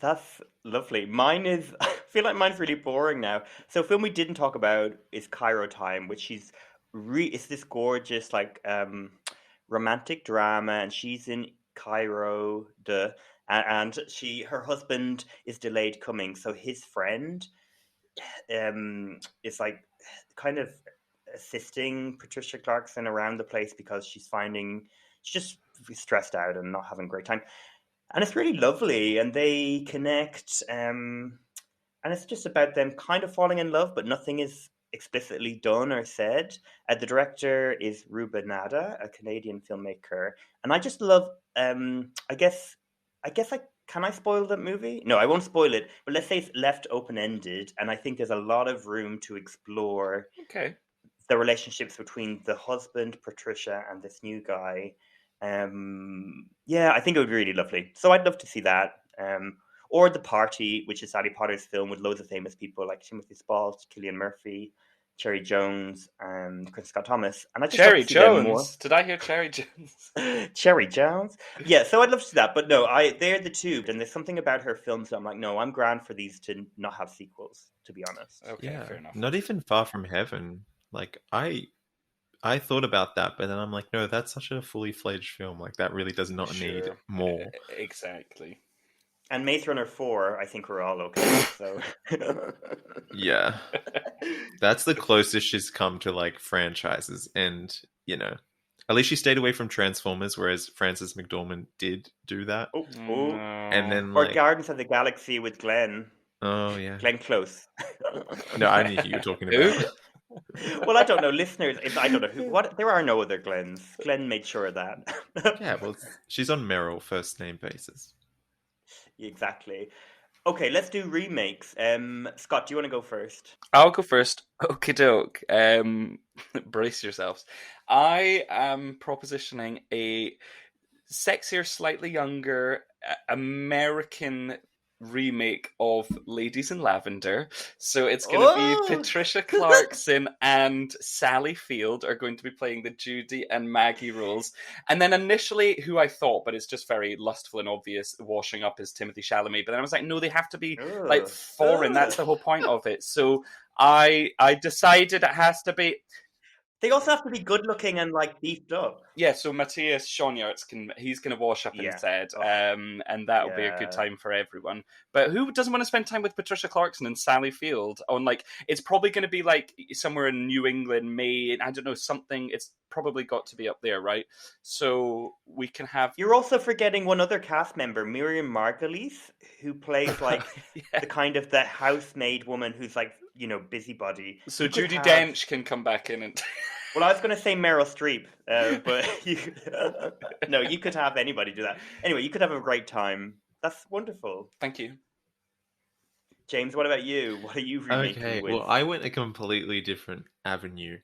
S6: That's lovely. I feel like mine's really boring now. So a film we didn't talk about is Cairo Time, which is it's this gorgeous like romantic drama, and she's in Cairo, and her husband is delayed coming, so his friend is like kind of assisting Patricia Clarkson around the place because she's just stressed out and not having a great time. And it's really lovely, and they connect, and it's just about them kind of falling in love, but nothing is explicitly done or said. The director is Ruba Nada, a Canadian filmmaker, and I just love. I guess can I spoil the movie? No, I won't spoil it. But let's say it's left open ended, and I think there's a lot of room to explore.
S5: Okay.
S6: The relationships between the husband, Patricia, and this new guy. I think it would be really lovely. So I'd love to see that. Or The Party, which is Sally Potter's film with loads of famous people like Timothy Spalt, Cillian Murphy, Cherry Jones, and Chris Scott Thomas. And I just
S5: Cherry
S6: love to see them more.
S5: Jones. Did I hear Cherry Jones?
S6: Cherry Jones. Yeah, so I'd love to see that. But no, they're the two. And there's something about her films that I'm like, no, I'm grand for these to not have sequels, to be honest.
S5: Okay, fair enough.
S7: Not even Far From Heaven. Like I thought about that, but then I'm like, no, that's such a fully fledged film. Like that really does not need more.
S5: Exactly.
S6: And Maze Runner 4, I think we're all okay. So
S7: Yeah. That's the closest she's come to like franchises, and at least she stayed away from Transformers, whereas Frances McDormand did do that.
S6: Oh.
S7: And then
S6: Or
S7: like,
S6: Gardens of the Galaxy with Glenn.
S7: oh yeah,
S6: Glenn Close.
S7: no, I knew who you were talking about.
S6: Well, I don't know, listeners. I don't know who. What? There are no other Glens. Glenn made sure of that.
S7: Yeah, well, she's on Meryl first name basis.
S6: Exactly. Okay, let's do remakes. Scott, do you want to go first?
S5: I'll go first. Okie doke. Brace yourselves. I am propositioning a sexier, slightly younger American remake of Ladies in Lavender. So it's going to be Patricia Clarkson and Sally Field are going to be playing the Judy and Maggie roles. And then initially, who I thought, but it's just very lustful and obvious, washing up is Timothy Chalamet. But then I was like, no, they have to be like foreign. That's the whole point of it. So I decided it has to be.
S6: They also have to be good looking and like beefed up.
S5: Yeah, so Matthias Schoenaerts he's going to wash up instead, and that'll be a good time for everyone. But who doesn't want to spend time with Patricia Clarkson and Sally Field on like? It's probably going to be like somewhere in New England, Maine. I don't know, something. It's probably got to be up there, right? So we can have.
S6: You're also forgetting one other cast member, Miriam Margolyes, who plays like the kind of the housemaid woman who's like busybody.
S5: So Judi Dench can come back in and.
S6: Well, I was going to say Meryl Streep, but no, you could have anybody do that. Anyway, you could have a great time. That's wonderful.
S5: Thank you.
S6: James, what about you? What are you remaking
S7: Okay,
S6: with?
S7: well, I went a completely different avenue.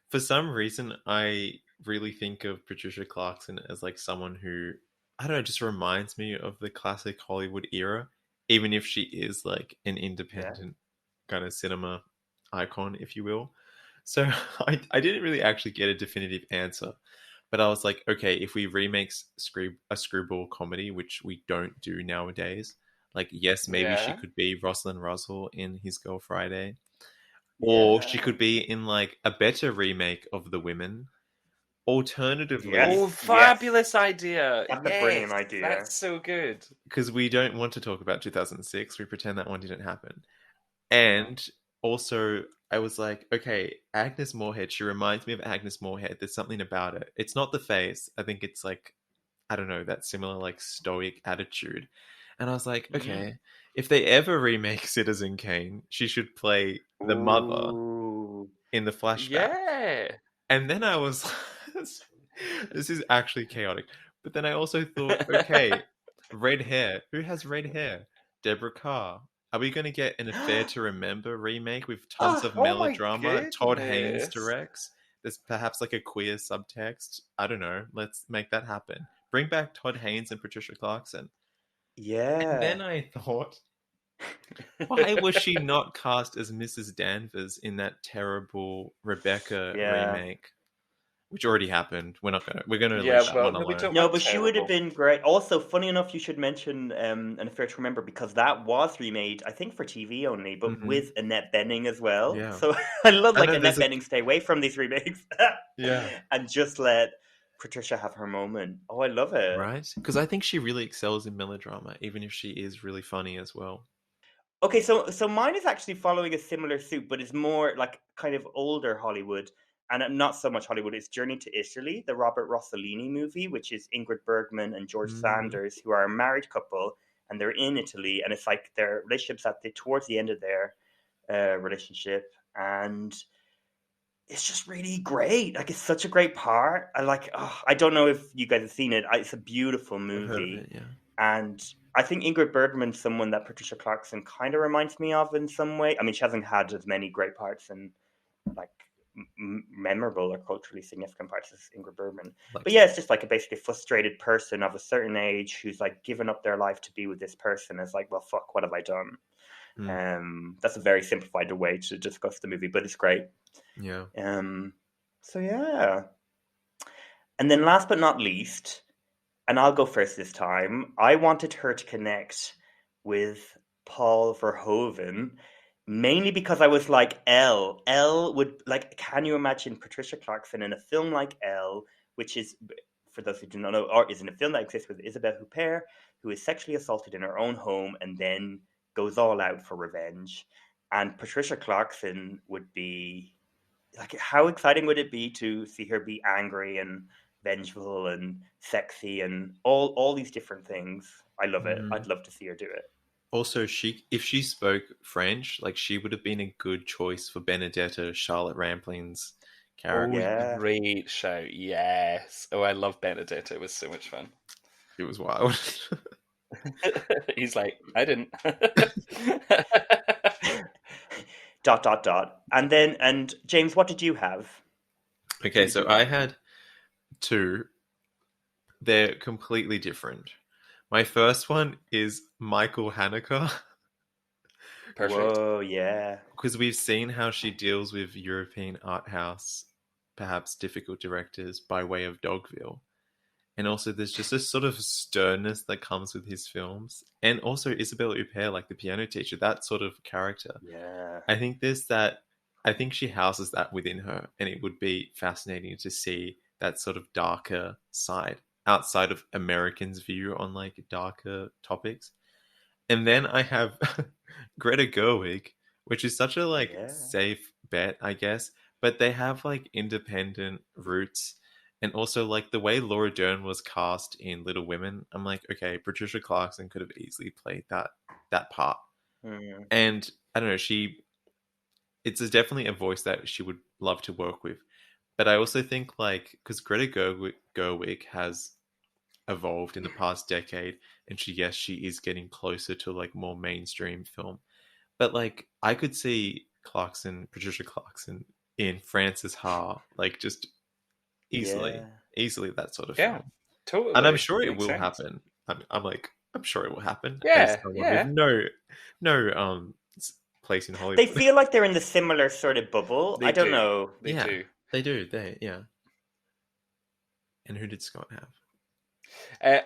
S7: For some reason, I really think of Patricia Clarkson as like someone who, I don't know, just reminds me of the classic Hollywood era, even if she is like an independent kind of cinema icon, if you will. So I didn't really actually get a definitive answer, but I was like, okay, if we remake a screwball comedy, which we don't do nowadays, like, yes, maybe she could be Rosalind Russell in His Girl Friday, or she could be in like a better remake of The Women. Alternatively,
S5: fabulous idea!
S6: That's a brilliant idea.
S5: That's so good.
S7: Because we don't want to talk about 2006. We pretend that one didn't happen, and also, I was like, okay, Agnes Moorehead, she reminds me of Agnes Moorehead. There's something about it. It's not the face. I think it's like, I don't know, that similar like stoic attitude. And I was like, okay, if they ever remake Citizen Kane, she should play the mother in the flashback.
S5: Yeah.
S7: And then I was, this is actually chaotic. But then I also thought, okay, red hair. Who has red hair? Deborah Carr. Are we going to get an Affair to Remember remake with tons of melodrama? Todd Haynes directs. There's perhaps like a queer subtext. I don't know. Let's make that happen. Bring back Todd Haynes and Patricia Clarkson.
S6: Yeah.
S7: And then I thought, why was she not cast as Mrs. Danvers in that terrible Rebecca remake? Which already happened. We're gonna leave that one alone.
S6: No, but she would have been great. Also, funny enough, you should mention An Affair to Remember, because that was remade, I think, for TV only, but with Annette Bening as well.
S7: Yeah.
S6: So I love like Annette Bening stay away from these remakes.
S7: Yeah.
S6: And just let Patricia have her moment. Oh, I love it.
S7: Right? Because I think she really excels in melodrama, even if she is really funny as well.
S6: Okay, so mine is actually following a similar suit, but it's more like kind of older Hollywood. And not so much Hollywood. It's Journey to Italy, the Robert Rossellini movie, which is Ingrid Bergman and George Sanders, who are a married couple, and they're in Italy, and it's like their relationship's towards the end of their relationship, and it's just really great. Like, it's such a great part. I don't know if you guys have seen it. It's a beautiful movie.
S7: I've heard of it, yeah.
S6: And I think Ingrid Bergman's someone that Patricia Clarkson kind of reminds me of in some way. I mean, she hasn't had as many great parts in like memorable or culturally significant parts as Ingrid Bergman. But yeah, it's just like basically frustrated person of a certain age who's like given up their life to be with this person. It's like, well, fuck, what have I done? That's a very simplified way to discuss the movie, but it's great.
S7: Yeah.
S6: So yeah. And then last but not least, and I'll go first this time, I wanted her to connect with Paul Verhoeven, mainly because I was like, Elle would, like, can you imagine Patricia Clarkson in a film like Elle, which is, for those who do not know, or is in a film that exists with Isabelle Huppert, who is sexually assaulted in her own home and then goes all out for revenge. And Patricia Clarkson would be like, how exciting would it be to see her be angry and vengeful and sexy and all these different things? I love it. I'd love to see her do it.
S7: Also, if she spoke French, like she would have been a good choice for Benedetta, Charlotte Rampling's character.
S5: Oh,
S6: Yeah.
S5: great shout. Yes. Oh, I love Benedict. It was so much fun.
S7: It was wild.
S5: He's like, I didn't.
S6: And James, what did you have?
S7: Okay, so I had two. They're completely different. My first one is Michael Haneke.
S5: Perfect.
S6: Whoa, yeah.
S7: Because we've seen how she deals with European art house, perhaps difficult directors, by way of Dogville. And also there's just a sort of sternness that comes with his films. And also Isabelle Huppert, like the piano teacher, that sort of character.
S6: Yeah.
S7: I think there's that, I think she houses that within her. And it would be fascinating to see that sort of darker side outside of Americans' view on like darker topics. And then I have Greta Gerwig, which is such a like safe bet, I guess. But they have like independent roots. And also, like, the way Laura Dern was cast in Little Women, I'm like, okay, Patricia Clarkson could have easily played that part.
S6: Mm.
S7: And, I don't know, it's definitely a voice that she would love to work with. But I also think, like, because Greta Gerwig has evolved in the past decade, and she is getting closer to, like, more mainstream film. But, like, I could see Patricia Clarkson in Frances Ha, like, just... Easily that sort of film.
S5: Totally.
S7: And I'm sure it
S5: Makes
S7: will
S5: sense.
S7: happen. I'm sure it will happen.
S5: Yeah,
S7: As someone with no place in Hollywood.
S6: They feel like they're in the similar sort of bubble. I don't know.
S5: They do.
S7: They do. And who did Scott have?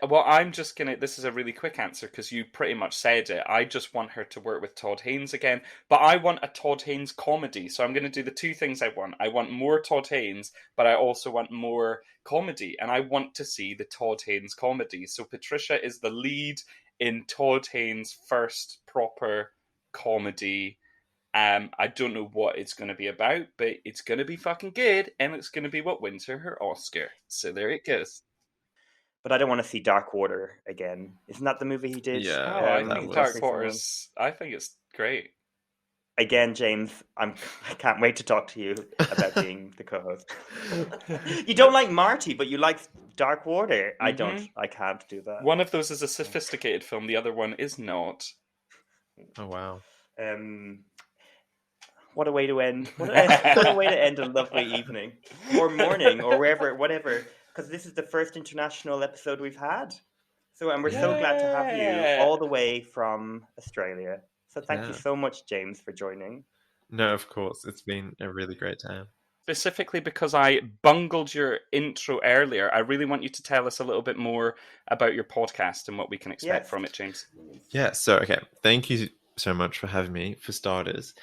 S5: Well, I'm just going to... This is a really quick answer because you pretty much said it. I just want her to work with Todd Haynes again. But I want a Todd Haynes comedy. So I'm going to do the two things I want. I want more Todd Haynes, but I also want more comedy. And I want to see the Todd Haynes comedy. So Patricia is the lead in Todd Haynes' first proper comedy. I don't know what it's going to be about, but it's going to be fucking good. And it's going to be what wins her Oscar. So there it goes.
S6: But I don't want to see Dark Water again. Isn't that the movie he did?
S7: Yeah,
S5: I think Dark Water's... I think it's great.
S6: Again, James, I can't wait to talk to you about being the co-host. You don't like Marty, but you like Dark Water.
S5: Mm-hmm.
S6: I can't do that.
S5: One of those is a sophisticated film. The other one is not.
S7: Oh, wow.
S6: What a way to end. What a way to end a lovely evening. Or morning, or whatever. Because this is the first international episode we've had. And we're so glad to have you all the way from Australia. So thank you so much, James, for joining.
S7: No, of course. It's been a really great time.
S5: Specifically because I bungled your intro earlier, I really want you to tell us a little bit more about your podcast and what we can expect from it, James.
S7: Yeah, so, okay. Thank you so much for having me, for starters.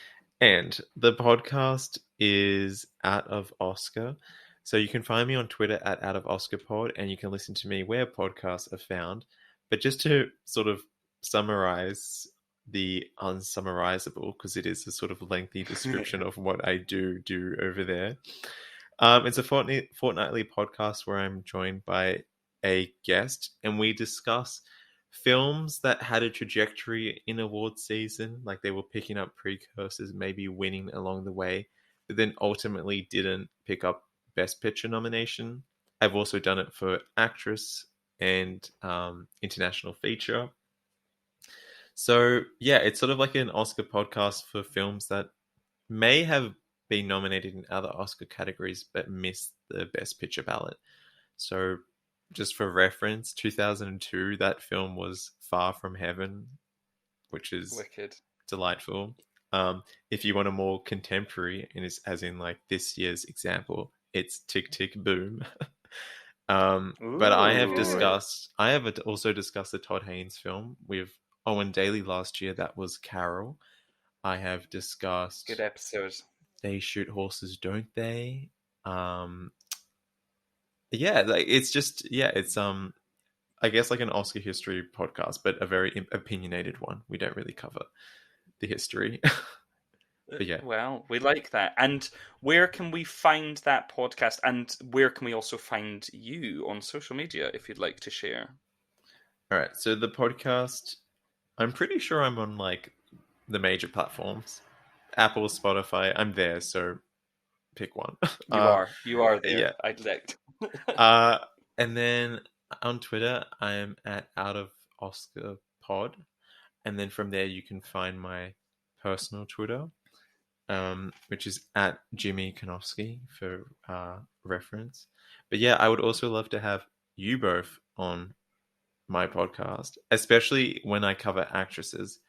S7: And the podcast is Out of Oscar. So you can find me on Twitter at Out of Oscar Pod, and you can listen to me where podcasts are found. But just to sort of summarize the unsummarizable, because it is a sort of lengthy description of what I do over there. It's a fortnightly podcast where I'm joined by a guest, and we discuss films that had a trajectory in award season, like they were picking up precursors, maybe winning along the way, but then ultimately didn't pick up Best Picture nomination. I've also done it for actress and international feature. So yeah, it's sort of like an Oscar podcast for films that may have been nominated in other Oscar categories but missed the Best Picture ballot. So just for reference, 2002, that film was Far From Heaven, which is
S5: wicked,
S7: delightful. If you want a more contemporary, and as in like this year's example, it's Tick Tick Boom. But I have also discussed the Todd Haynes film with Owen Daly last year. That was Carol. I have discussed
S5: good episodes.
S7: They Shoot Horses, Don't They? Yeah, like it's I guess, like an Oscar history podcast, but a very opinionated one. We don't really cover the history. But yeah.
S5: Well, we like that. And where can we find that podcast? And where can we also find you on social media if you'd like to share?
S7: All right. So the podcast, I'm pretty sure I'm on like the major platforms. Apple, Spotify, I'm there, so pick one.
S5: You are there.
S7: Yeah.
S5: I'd like.
S7: And then on Twitter, I am at Out of Oscar Pod. And then from there, you can find my personal Twitter, which is at Jimmy Kanofsky for reference. But yeah, I would also love to have you both on my podcast, especially when I cover actresses,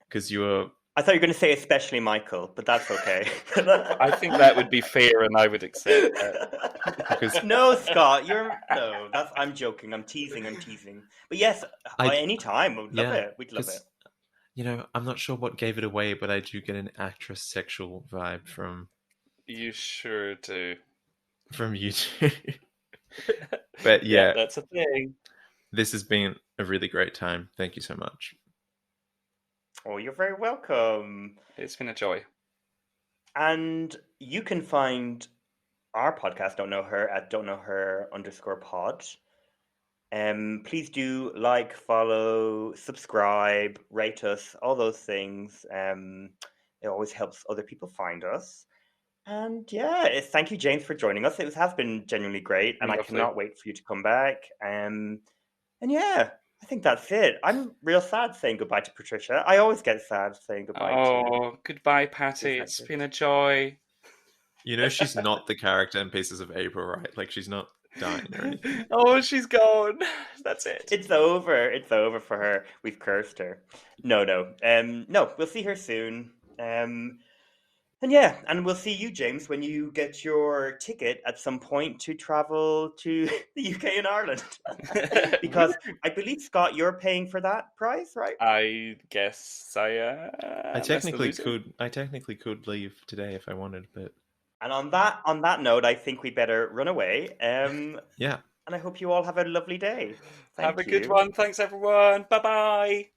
S7: because you're...
S6: I thought you were going to say especially Michael, but that's okay.
S5: I think that would be fair, and I would accept that.
S7: Because...
S6: No, Scott, I'm joking. I'm teasing. But yes, any time, we'd love it. We'd love it.
S7: You know, I'm not sure what gave it away, but I do get an actress sexual vibe from...
S5: You sure do.
S7: From you two. But yeah,
S5: that's a thing.
S7: This has been a really great time. Thank you so much.
S6: Oh, you're very welcome.
S5: It's been a joy.
S6: And you can find our podcast, Don't Know Her, at don'tknowher_pod. Please do like, follow, subscribe, rate us, all those things. It always helps other people find us. And yeah, thank you, James, for joining us. It has been genuinely great, and I cannot wait for you to come back. And yeah, I think that's it. I'm real sad saying goodbye to Patricia. I always get sad saying goodbye to...
S5: Oh, goodbye, Patty. It's been a joy.
S7: You know she's not the character in Pieces of April, right? Like, she's not dying or anything.
S5: Oh, she's gone. That's it.
S6: It's over. It's over for her. We've cursed her. No. We'll see her soon. And yeah, and we'll see you, James, when you get your ticket at some point to travel to the UK and Ireland. Because I believe, Scott, you're paying for that prize, right?
S5: I guess I
S7: technically could leave today if I wanted, but...
S6: And on that note, I think we better run away.
S7: Yeah.
S6: And I hope you all have a lovely day.
S5: Have a good one. Thanks, everyone. Bye-bye.